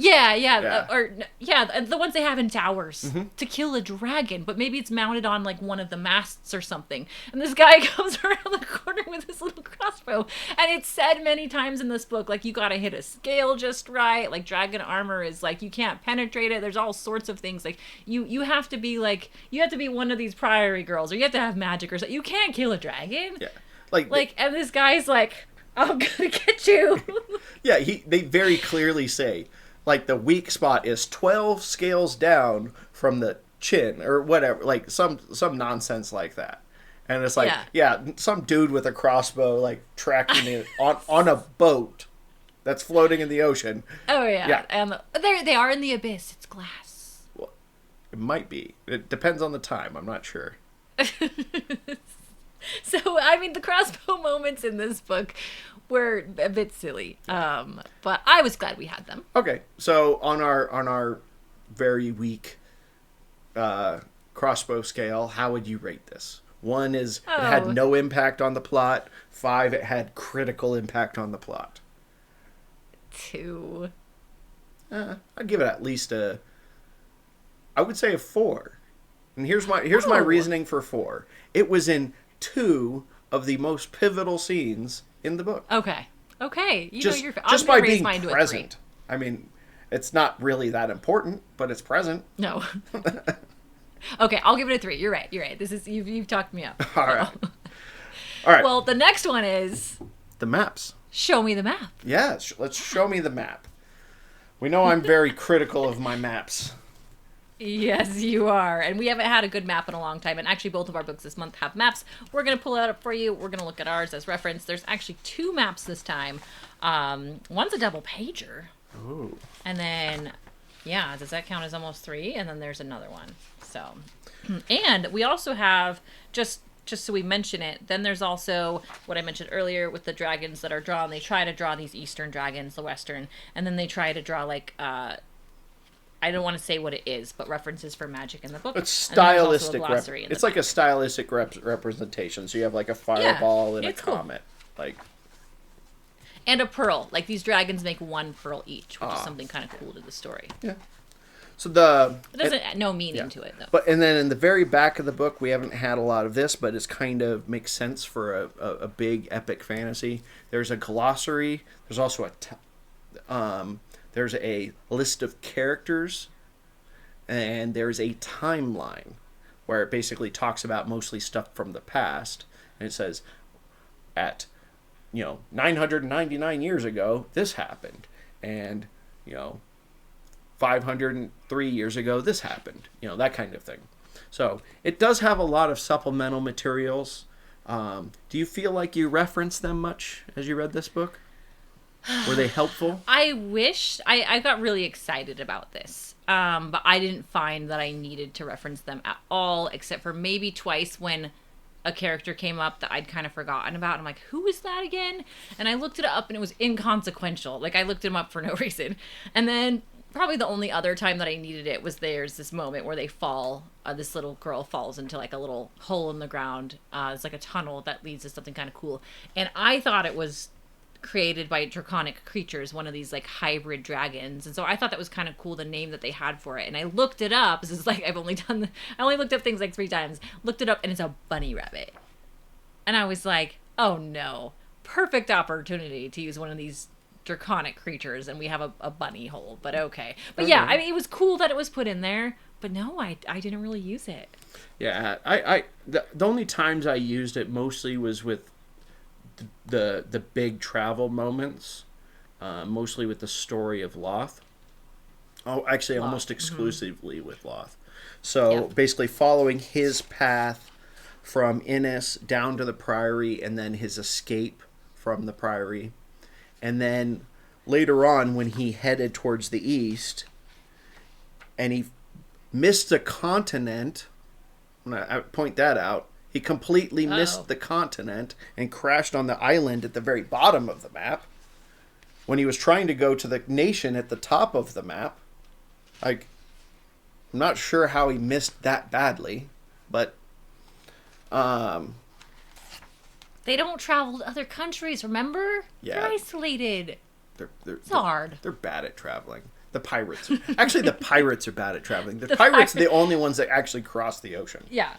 The ones they have in towers to kill a dragon, but maybe it's mounted on like one of the masts or something. And this guy comes around the corner with his little crossbow, and it's said many times in this book, like you gotta hit a scale just right. Like dragon armor is like you can't penetrate it. There's all sorts of things. Like you have to be one of these Priory girls, or you have to have magic or something. You can't kill a dragon. Yeah, and this guy's like, I'm gonna get you. Yeah, they very clearly say, like, the weak spot is 12 scales down from the chin, or whatever, like, some nonsense like that. And it's like, some dude with a crossbow, like, tracking it on a boat that's floating in the ocean. Oh, yeah. And they are in the abyss. It's glass. Well, it might be. It depends on the time. I'm not sure. So, I mean, the crossbow moments in this book were a bit silly, but I was glad we had them. Okay, so on our very weak crossbow scale, how would you rate this? 1 is it had no impact on the plot. 5, it had critical impact on the plot. 2. I'd give it at least I would say a 4. And here's my reasoning for 4. It was in 2 of the most pivotal scenes in the book. Okay. Just by being present. I mean, it's not really that important, but it's present. No. Okay, I'll give it a 3. You're right. This is you've talked me up. All right. All right. Well, the next one is the maps. Show me the map. Yeah, let's show me the map. We know I'm very critical of my maps. Yes, you are. And we haven't had a good map in a long time. And actually, both of our books this month have maps. We're going to pull that up for you. We're going to look at ours as reference. There's actually 2 maps this time. One's a double pager. Ooh. And then, does that count as almost 3? And then there's another one. So, and we also have, just so we mention it, then there's also what I mentioned earlier with the dragons that are drawn. They try to draw these Eastern dragons, the Western, and then they try to draw like, I don't want to say what it is, but references for magic in the book. It's stylistic. It's like a stylistic representation. So you have like a fireball and a comet, like, and a pearl. Like these dragons make 1 pearl each, which is something kind of cool to the story. Yeah. So it doesn't no meaning to it though. But and then in the very back of the book, we haven't had a lot of this, but it's kind of makes sense for a big epic fantasy. There's a glossary. There's also there's a list of characters, and there's a timeline where it basically talks about mostly stuff from the past. And it says, at 999 years ago, this happened. And, 503 years ago this happened, that kind of thing. So it does have a lot of supplemental materials. Do you feel like you referenced them much as you read this book? Were they helpful? I wished I got really excited about this, but I didn't find that I needed to reference them at all, except for maybe twice when a character came up that I'd kind of forgotten about. I'm like, who is that again? And I looked it up and it was inconsequential. Like, I looked him up for no reason. And then probably the only other time that I needed it was there's this moment where they fall. This little girl falls into like a little hole in the ground. It's like a tunnel that leads to something kind of cool. And I thought it was created by draconic creatures, one of these like hybrid dragons. And so I thought that was kind of cool, the name that they had for it. And I looked it up. This is like, I only looked up things like 3 times. Looked it up and it's a bunny rabbit. And I was like, oh no, perfect opportunity to use one of these draconic creatures, and we have a bunny hole, but okay. But yeah, I mean, it was cool that it was put in there, but no, I didn't really use it. Yeah, the only times I used it mostly was with the big travel moments, mostly with the story of Loth. Oh, actually, almost exclusively with Loth. So basically following his path from Innis down to the Priory, and then his escape from the Priory. And then later on, when he headed towards the east, and he missed a continent, I point that out, he completely missed the continent and crashed on the island at the very bottom of the map when he was trying to go to the nation at the top of the map. Like, I'm not sure how he missed that badly, but they don't travel to other countries, remember? Yeah. They're isolated. It's hard. They're bad at traveling. The pirates. Actually, the pirates are bad at traveling. The pirates are the only ones that actually cross the ocean. Yeah.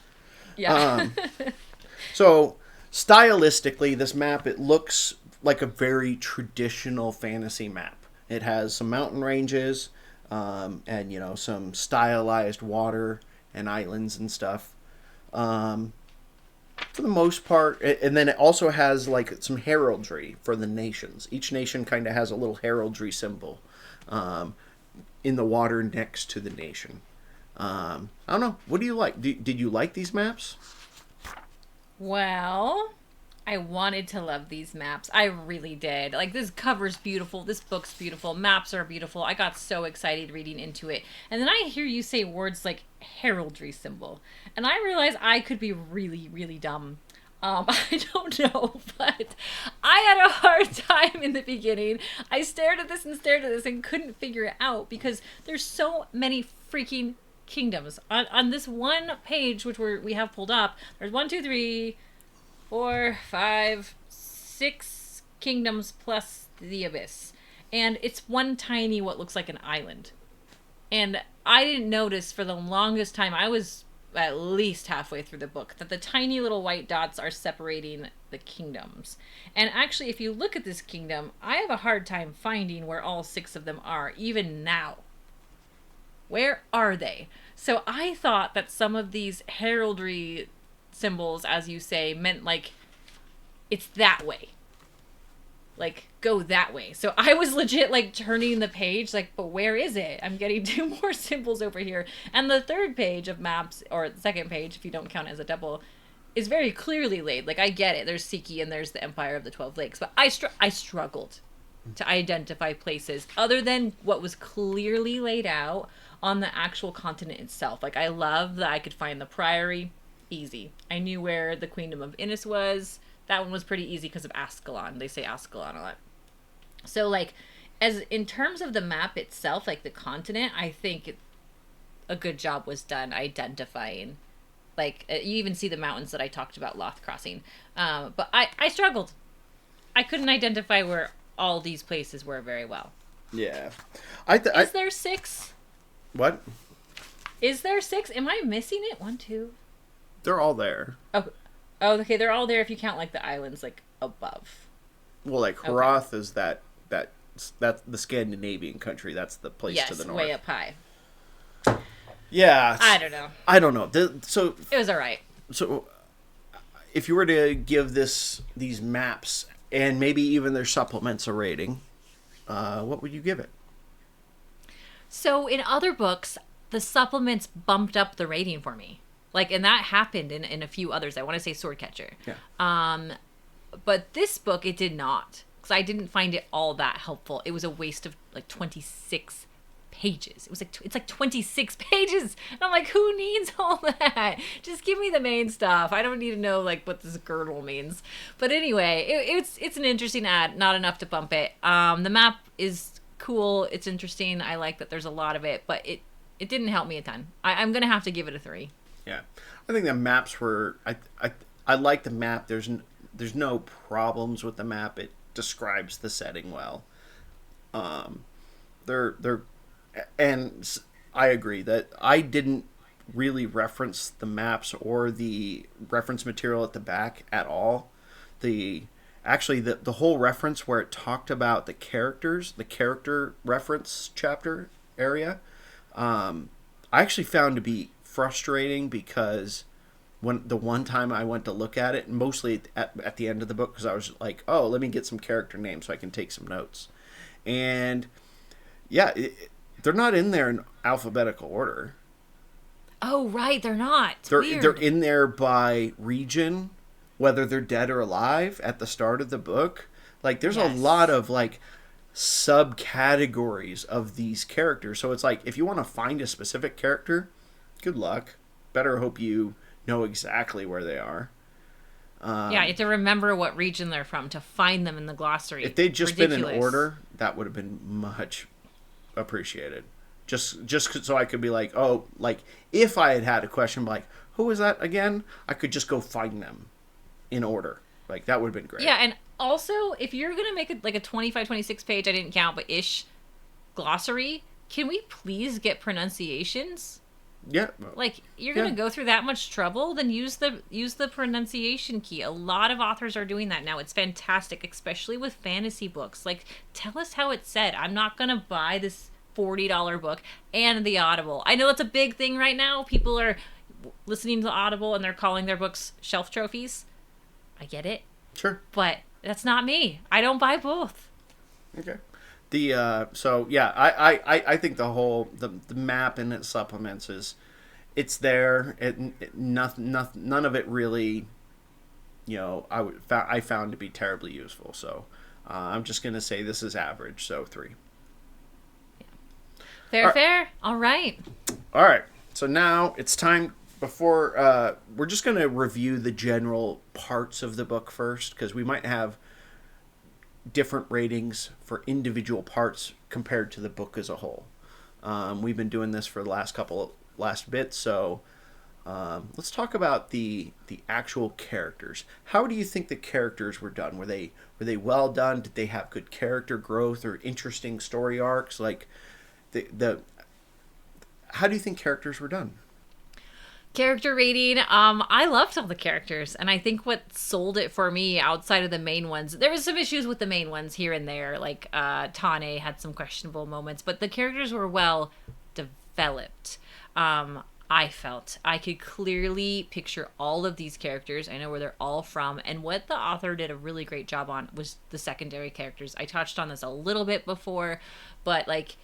Yeah. So, stylistically, this map, it looks like a very traditional fantasy map. It has some mountain ranges, and, some stylized water and islands and stuff. For the most part, and then it also has like some heraldry for the nations. Each nation kind of has a little heraldry symbol in the water next to the nation. I don't know. What do you like? Did you like these maps? Well, I wanted to love these maps. I really did. Like, this cover's beautiful. This book's beautiful. Maps are beautiful. I got so excited reading into it. And then I hear you say words like heraldry symbol. And I realize I could be really, really dumb. I don't know, but I had a hard time in the beginning. I stared at this and couldn't figure it out because there's so many freaking kingdoms. On this one page, which we have pulled up, there's 1, 2, 3, 4, 5, 6 kingdoms plus the abyss. And it's one tiny, what looks like an island. And I didn't notice for the longest time, I was at least halfway through the book, that the tiny little white dots are separating the kingdoms. And actually, if you look at this kingdom, I have a hard time finding where all 6 of them are, even now. Where are they? So I thought that some of these heraldry symbols, as you say, meant like it's that way. Like, go that way. So I was legit like turning the page like, but where is it? I'm getting 2 more symbols over here. And the 3rd page of maps, or the 2nd page if you don't count it as a double, is very clearly laid. Like, I get it. There's Siki and there's the Empire of the 12 Lakes. But I struggled to identify places other than what was clearly laid out on the actual continent itself. Like, I love that I could find the Priory. Easy. I knew where the Queendom of Innis was. That one was pretty easy because of Ascalon. They say Ascalon a lot. So, like, as in terms of the map itself, like the continent, I think a good job was done identifying. Like, you even see the mountains that I talked about Loth crossing. But I struggled. I couldn't identify where all these places were very well. Yeah. Is there 6? What? Is there 6? Am I missing it? 1, 2. They're all there. Oh, okay. They're all there if you count like the islands like above. Well, like Hroth is that's the Scandinavian country. That's the place to the north. Way up high. Yeah. I don't know. So it was all right. So if you were to give these maps and maybe even their supplements a rating, what would you give it? So in other books, the supplements bumped up the rating for me. Like, and that happened in a few others. I want to say Swordcatcher. Yeah. But this book, it did not. Because I didn't find it all that helpful. It was a waste of like 26 pages. It's like 26 pages. And I'm like, who needs all that? Just give me the main stuff. I don't need to know like what this girdle means. But anyway, it's an interesting ad. Not enough to bump it. The map is cool. It's interesting. I like that there's a lot of it, but it didn't help me a ton. I'm gonna have to give it a 3. Yeah, I think the maps were. I like the map. There's no problems with the map. It describes the setting well. They're and I agree that I didn't really reference the maps or the reference material at the back at all. The whole reference where it talked about the characters, the character reference chapter area, I actually found to be frustrating because when the one time I went to look at it, mostly at the end of the book, because I was like, oh, let me get some character names so I can take some notes. And yeah, they're not in there in alphabetical order. Oh, right, they're not. They're in there by region, whether they're dead or alive at the start of the book. Like, there's a lot of like subcategories of these characters. So it's like, if you want to find a specific character, good luck. Better hope you know exactly where they are. Yeah, you have to remember what region they're from to find them in the glossary. If they'd just been in order, that would have been much appreciated. Just so I could be like, oh, like if I had a question like, who was that again? I could just go find them in order. Like, that would have been great. Yeah, and also, if you're going to make it like a 25, 26 page, I didn't count, but ish glossary, can we please get pronunciations? Yeah. Like, you're going to go through that much trouble, then use the pronunciation key. A lot of authors are doing that now. It's fantastic, especially with fantasy books. Like, tell us how it's said. I'm not going to buy this $40 book and the Audible. I know that's a big thing right now. People are listening to Audible and they're calling their books shelf trophies. I get it. Sure. But that's not me. I don't buy both. Okay. So yeah, I think the whole the map and its supplements it's there. None of it really, I found to be terribly useful. So I'm just gonna say this is average. So 3. Yeah. Fair. All right. All right. So now it's time. Before we're just gonna review the general parts of the book first, because we might have different ratings for individual parts compared to the book as a whole. We've been doing this for the last bit, so let's talk about the actual characters. How do you think the characters were done? Were they well done? Did they have good character growth or interesting story arcs? Like how do you think characters were done? Character rating. I loved all the characters, and I think what sold it for me outside of the main ones, there was some issues with the main ones here and there, like Tane had some questionable moments, but the characters were well developed. I felt I could clearly picture all of these characters. I know where they're all from, and what the author did a really great job on was the secondary characters. I touched on this a little bit before, but like,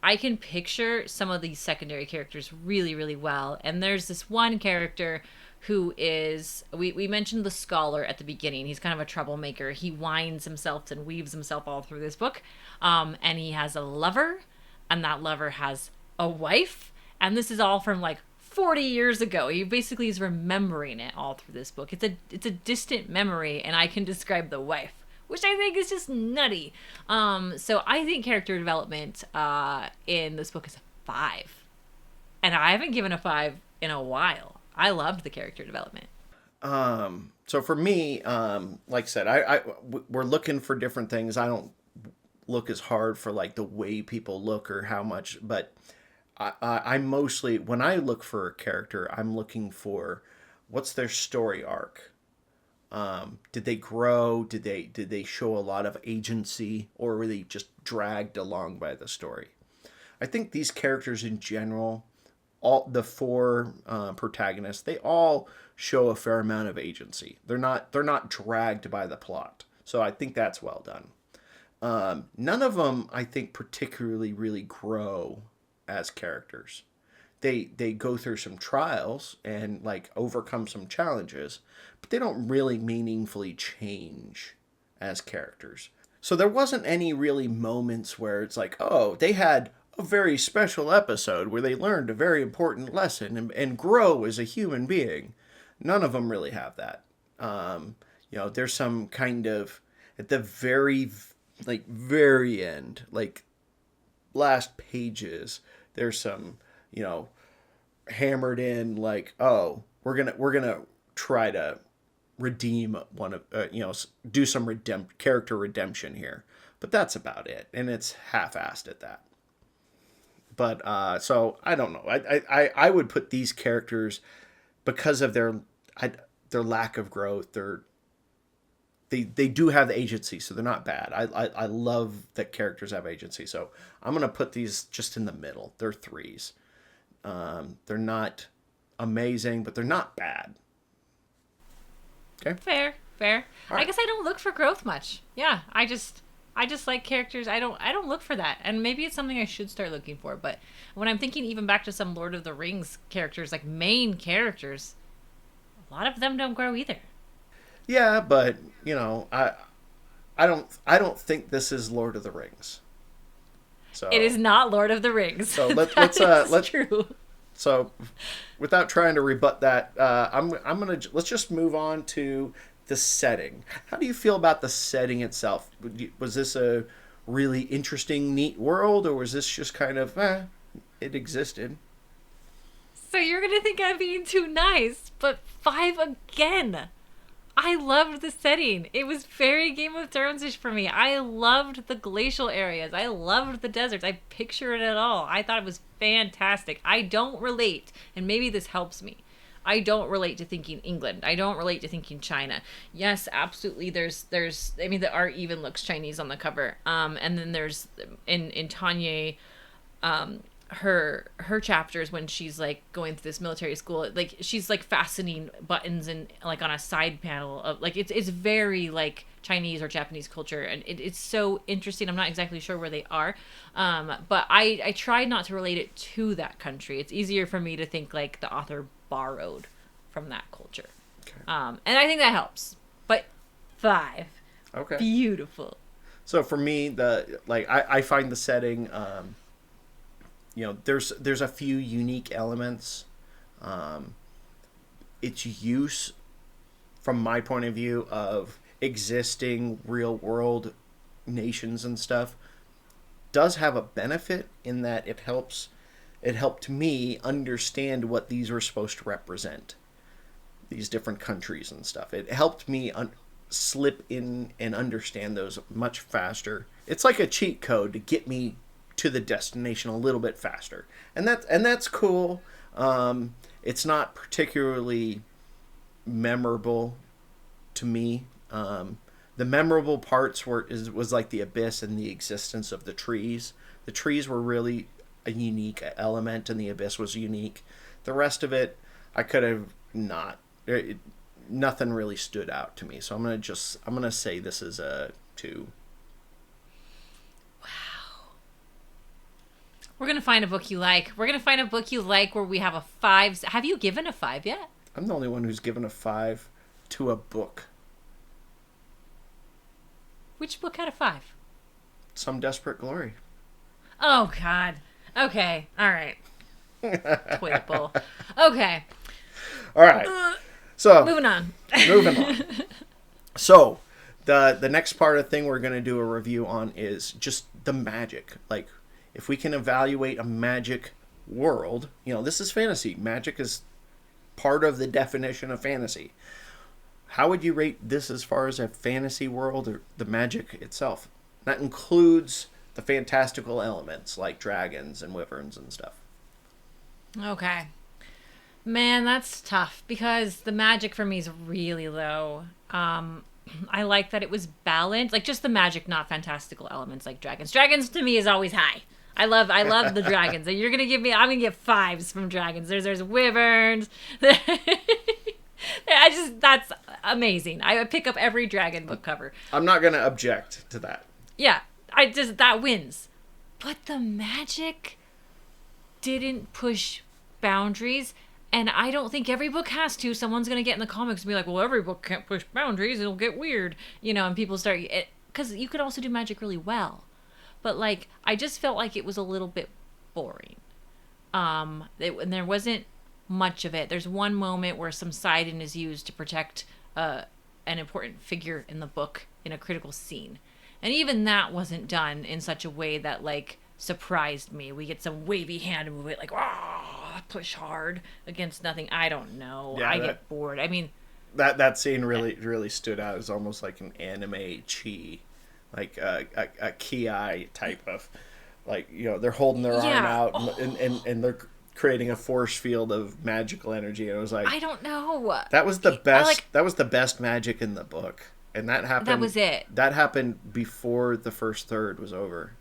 I can picture some of these secondary characters really, really well. And there's this one character who is, we mentioned the scholar at the beginning. He's kind of a troublemaker. He winds himself and weaves himself all through this book. And he has a lover, and that lover has a wife. And this is all from like 40 years ago. He basically is remembering it all through this book. It's a distant memory, and I can describe the wife, which I think is just nutty. So I think character development in this book is a 5. And I haven't given a 5 in a while. I loved the character development. So for me, like I said, we're looking for different things. I don't look as hard for like the way people look or how much, but I mostly, when I look for a character, I'm looking for what's their story arc. Did they grow? Did they show a lot of agency, or were they just dragged along by the story? I think these characters in general, all the 4 protagonists, they all show a fair amount of agency. They're not dragged by the plot. So I think that's well done. None of them, I think, particularly really grow as characters. They go through some trials and like overcome some challenges, but they don't really meaningfully change as characters. So there wasn't any really moments where it's like, oh, they had a very special episode where they learned a very important lesson and grow as a human being. None of them really have that. There's some kind of at the very end, like last pages, there's some, hammered in like, oh, we're gonna try to redeem one of do some character redemption here, but that's about it, and it's half-assed at that. But so I don't know. I would put these characters, because of their lack of growth, they do have agency, so they're not bad. I love that characters have agency, so I'm gonna put these just in the middle. They're threes. They're not amazing, but they're not bad. Okay. Fair. Right. I guess I don't look for growth much. Yeah, I just like characters. I don't look for that, and maybe it's something I should start looking for. But when I'm thinking even back to some Lord of the Rings characters, like main characters, a lot of them don't grow either. Yeah, but I don't think this is Lord of the Rings. So it is not Lord of the Rings. So let's true. So without trying to rebut that, let's just move on to the setting. How do you feel about the setting itself? Was this a really interesting, neat world, or was this just kind of it existed? So you're gonna think I'm being too nice, but 5 again. I loved the setting. It was very Game of Thrones-ish for me. I loved the glacial areas. I loved the deserts. I pictured it all. I thought it was fantastic. I don't relate, and maybe this helps me. I don't relate to thinking England. I don't relate to thinking China. Yes, absolutely. There's. I mean, the art even looks Chinese on the cover. And then there's in Tanya, her chapters when she's like going through this military school, like she's like fastening buttons and like on a side panel of like it's very like Chinese or Japanese culture, and it's so interesting. I'm not exactly sure where they are, but I try not to relate it to that country. It's easier for me to think like the author borrowed from that culture. Okay. And I think that helps. But 5, okay, beautiful. So for me, I find the setting, there's a few unique elements. Its use, from my point of view, of existing real world nations and stuff, does have a benefit in that it helped me understand what these were supposed to represent, these different countries and stuff. It helped me slip in and understand those much faster. It's like a cheat code to get me to the destination a little bit faster, and that's cool. It's not particularly memorable to me. The memorable parts was like the abyss and the existence of the trees. The trees were really a unique element, and the abyss was unique. The rest of it, I could have not. Nothing really stood out to me, so I'm gonna say this is a 2. We're going to find a book you like. We're going to find a book you like where we have a 5. Have you given a 5 yet? I'm the only one who's given a 5 to a book. Which book had a 5? Some Desperate Glory. Oh, God. Okay. All right. Twitple. Okay. All right. So moving on. So the next part of the thing we're going to do a review on is just the magic. Like, if we can evaluate a magic world, this is fantasy. Magic is part of the definition of fantasy. How would you rate this as far as a fantasy world, or the magic itself? That includes the fantastical elements like dragons and wyverns and stuff. Okay. Man, that's tough because the magic for me is really low. I like that it was balanced, like just the magic, not fantastical elements like dragons. Dragons to me is always high. I love the dragons. And I'm gonna get 5s from dragons. There's wyverns. That's amazing. I pick up every dragon book cover. I'm not gonna object to that. Yeah, that wins. But the magic, didn't push boundaries. And I don't think every book has to. Someone's going to get in the comics and be like, well, every book can't push boundaries. It'll get weird. And people start... Because you could also do magic really well. But, like, I just felt like it was a little bit boring. And there wasn't much of it. There's one moment where some siding is used to protect an important figure in the book in a critical scene. And even that wasn't done in such a way that, like, surprised me. We get some wavy hand movement, like, push hard against nothing. I don't know. Yeah, I get bored. I mean, that scene really stood out as almost like an anime chi, like a ki type of, like, they're holding their arm out and they're creating a force field of magical energy, and it was like, I don't know. That was the best. That was the best magic in the book, and that happened. That was it. That happened before the first third was over.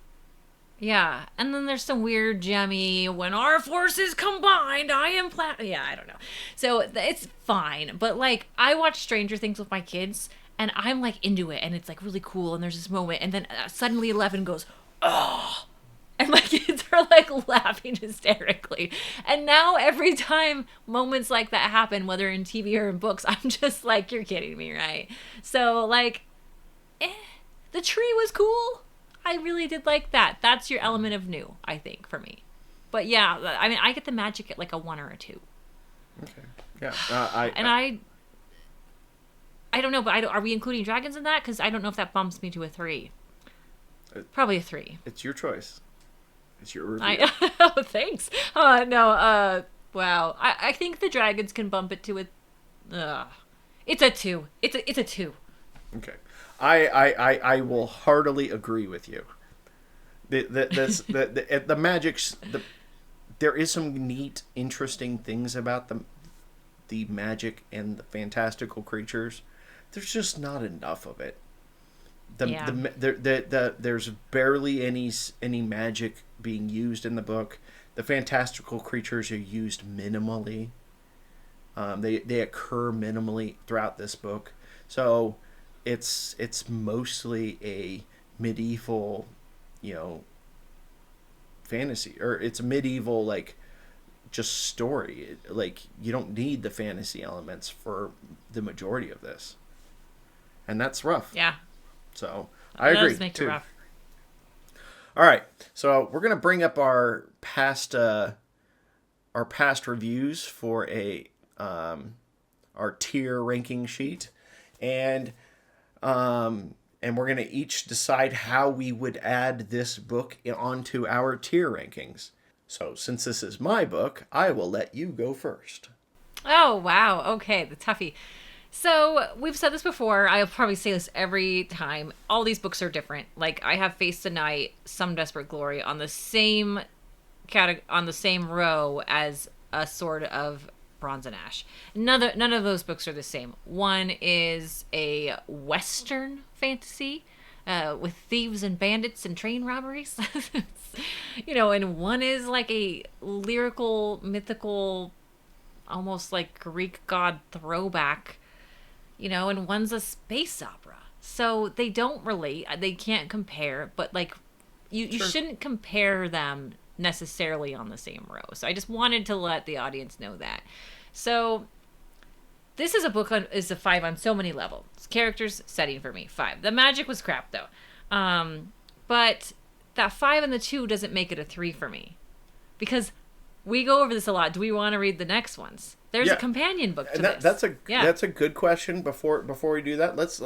Yeah, and then there's some weird Jemmy, when our forces combined, I am yeah, I don't know. So it's fine, but, like, I watch Stranger Things with my kids, and I'm, like, into it, and it's, like, really cool, and there's this moment, and then suddenly Eleven goes, oh, and my kids are, like, laughing hysterically. And now every time moments like that happen, whether in TV or in books, I'm just like, you're kidding me, right? So, like, the tree was cool. I really did like that. That's your element of new, I think, for me. But yeah, I mean, I get the magic at like a 1 or a 2. Okay. Yeah. I don't know, but are we including dragons in that? Because I don't know if that bumps me to a 3. Probably a 3. It's your choice. It's your review. Oh, thanks. No. Wow. I think the dragons can bump it to a. It's a 2. It's a 2. Okay. I will heartily agree with you. The magic's there is some neat, interesting things about the magic and the fantastical creatures. There's just not enough of it. There's barely any magic being used in the book. The fantastical creatures are used minimally. They occur minimally throughout this book. So it's mostly a medieval, fantasy, or it's a medieval, like, just story. Like, you don't need the fantasy elements for the majority of this, and that's rough. Yeah. So I agree. Does make it rough. All right, so we're gonna bring up our past reviews for our tier ranking sheet, and we're going to each decide how we would add this book onto our tier rankings. So since this is my book, I will let you go first. Oh, wow. Okay, the toughie. So we've said this before. I'll probably say this every time. All these books are different. Like, I have Face the Night, Some Desperate Glory on the same row as a Sword of Bronze and Ash. None of those books are the same. One is a Western fantasy with thieves and bandits and train robberies. And one is like a lyrical, mythical, almost like Greek god throwback, and one's a space opera. So they don't relate. They can't compare, but, like, you shouldn't compare them necessarily on the same row. So I just wanted to let the audience know that. So this is is a 5 on so many levels. Characters, setting for me, 5. The magic was crap though. But that 5 and the 2 doesn't make it a 3 for me, because we go over this a lot. Do we want to read the next ones? There's a companion book to this. That's a good question. Before we do that, let's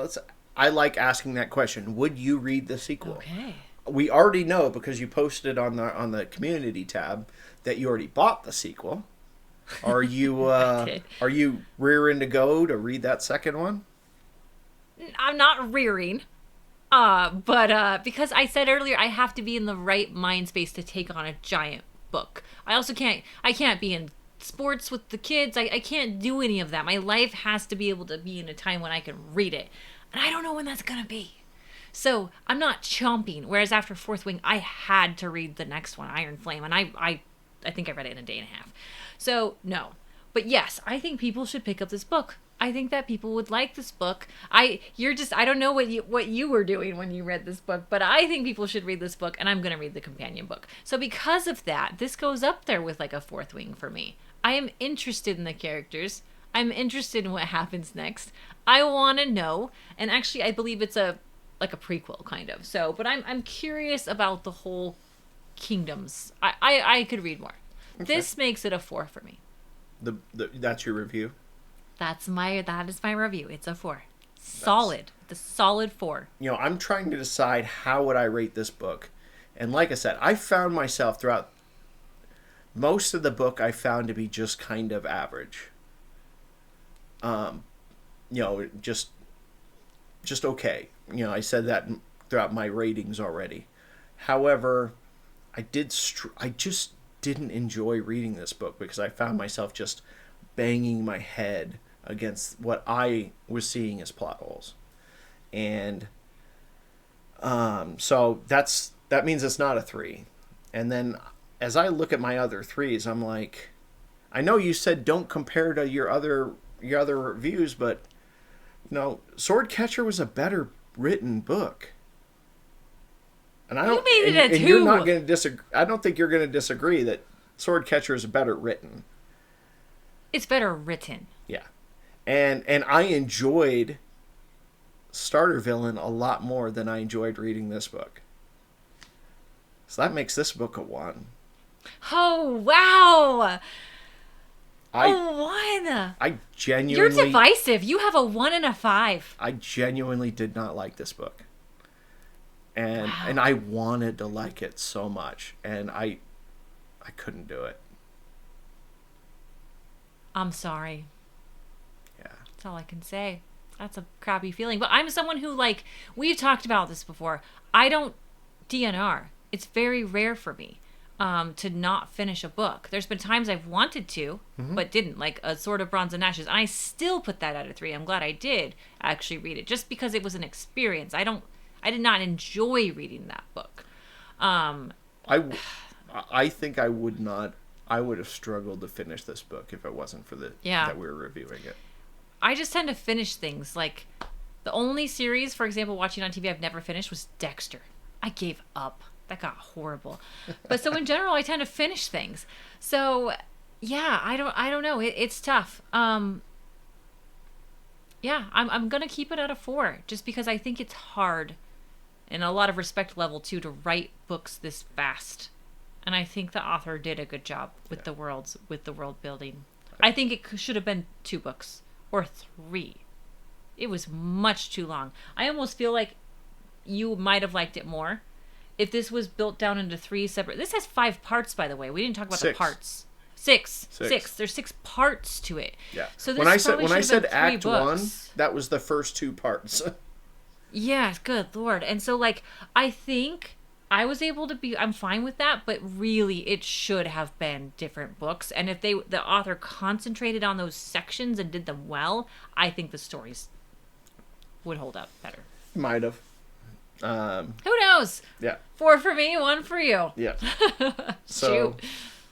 I like asking that question. Would you read the sequel? Okay. We already know, because you posted on the community tab, that you already bought the sequel. Are you rearing to go to read that second one? I'm not rearing. But because I said earlier, I have to be in the right mind space to take on a giant book. I can't be in sports with the kids. I can't do any of that. My life has to be able to be in a time when I can read it. And I don't know when that's going to be. So I'm not chomping. Whereas after Fourth Wing, I had to read the next one, Iron Flame. And I think I read it in a day and a half. So no. But yes, I think people should pick up this book. I think that people would like this book. I don't know what you were doing when you read this book, but I think people should read this book, and I'm going to read the companion book. So because of that, this goes up there with like a fourth wing for me. I am interested in the characters. I'm interested in what happens next. I want to know, and actually I believe it's a prequel kind of. So, but I'm curious about the whole kingdoms. I could read more. Okay. This makes it a 4 for me. That's your review? That is my review. It's a 4. Solid. The solid 4. You know, I'm trying to decide how would I rate this book. And like I said, I found myself throughout most of the book I found to be just kind of average. You know, just okay. You know, I said that throughout my ratings already. However, I just didn't enjoy reading this book because I found myself just banging my head against what I was seeing as plot holes. And so that means it's not a 3. And then as I look at my other 3s, I'm like, I know you said don't compare to your other reviews, but you know, Swordcatcher was a better written book. And I don't. You made it a 2. You're not going to disagree. I don't think you're going to disagree that Swordcatcher is better written. It's better written. Yeah, and I enjoyed Starter Villain a lot more than I enjoyed reading this book. So that makes this book a 1. Oh wow! 1. I genuinely. You're divisive. You have a 1 and a 5. I genuinely did not like this book. And I wanted to like it so much, and I couldn't do it. I'm sorry. Yeah. That's all I can say. That's a crappy feeling. But I'm someone who, like, we've talked about this before. I don't DNR. It's very rare for me to not finish a book. There's been times I've wanted to, but didn't, like A Sword of Bronze and Ashes. And I still put that at a 3. I'm glad I did actually read it, just because it was an experience. I did not enjoy reading that book. I think I would not. I would have struggled to finish this book if it wasn't for that we were reviewing it. I just tend to finish things. Like, the only series, for example, watching on TV I've never finished was Dexter. I gave up. That got horrible. But so in general, I tend to finish things. So yeah, I don't know. It's tough. Yeah, I'm gonna keep it at a 4 just because I think it's hard, and a lot of respect level too, to write books this fast. And I think the author did a good job with the world building. I think it should have been 2 books or 3. It was much too long. I almost feel like you might have liked it more if this was built down into 3 separate. This has 5 parts, by the way. We didn't talk about 6. The parts. 6. There's 6 parts to it. Yeah. So this when I said Act books. 1, that was the first 2 parts. Yeah, good Lord. And so, like, I think I was able to I'm fine with that, but really it should have been different books. And if the author concentrated on those sections and did them well, I think the stories would hold up better. Might have. Who knows? Yeah. 4 for me, 1 for you. Yeah. So,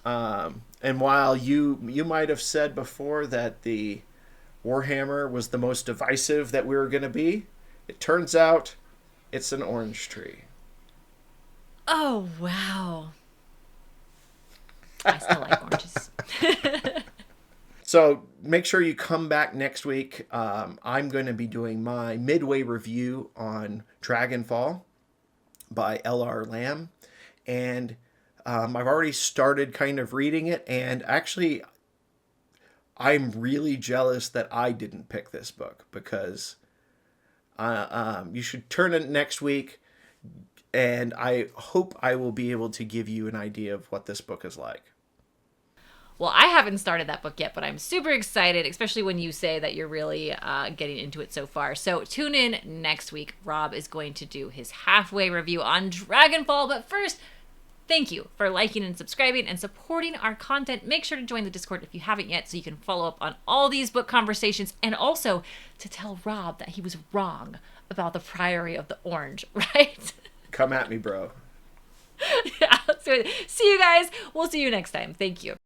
and while you might have said before that the Warhammer was the most divisive that we were going to be, it turns out it's an orange tree. Oh, wow. I still like oranges. So make sure you come back next week. I'm going to be doing my midway review on Dragonfall by L.R. Lamb. And I've already started kind of reading it. And actually, I'm really jealous that I didn't pick this book, because you should turn it next week. And I hope I will be able to give you an idea of what this book is like. Well, I haven't started that book yet, but I'm super excited, especially when you say that you're really getting into it so far. So tune in next week. Rob is going to do his halfway review on Dragonfall. But first, thank you for liking and subscribing and supporting our content. Make sure to join the Discord if you haven't yet, so you can follow up on all these book conversations, and also to tell Rob that he was wrong about the Priory of the Orange, right? Come at me, bro. Yeah. So see you guys. We'll see you next time. Thank you.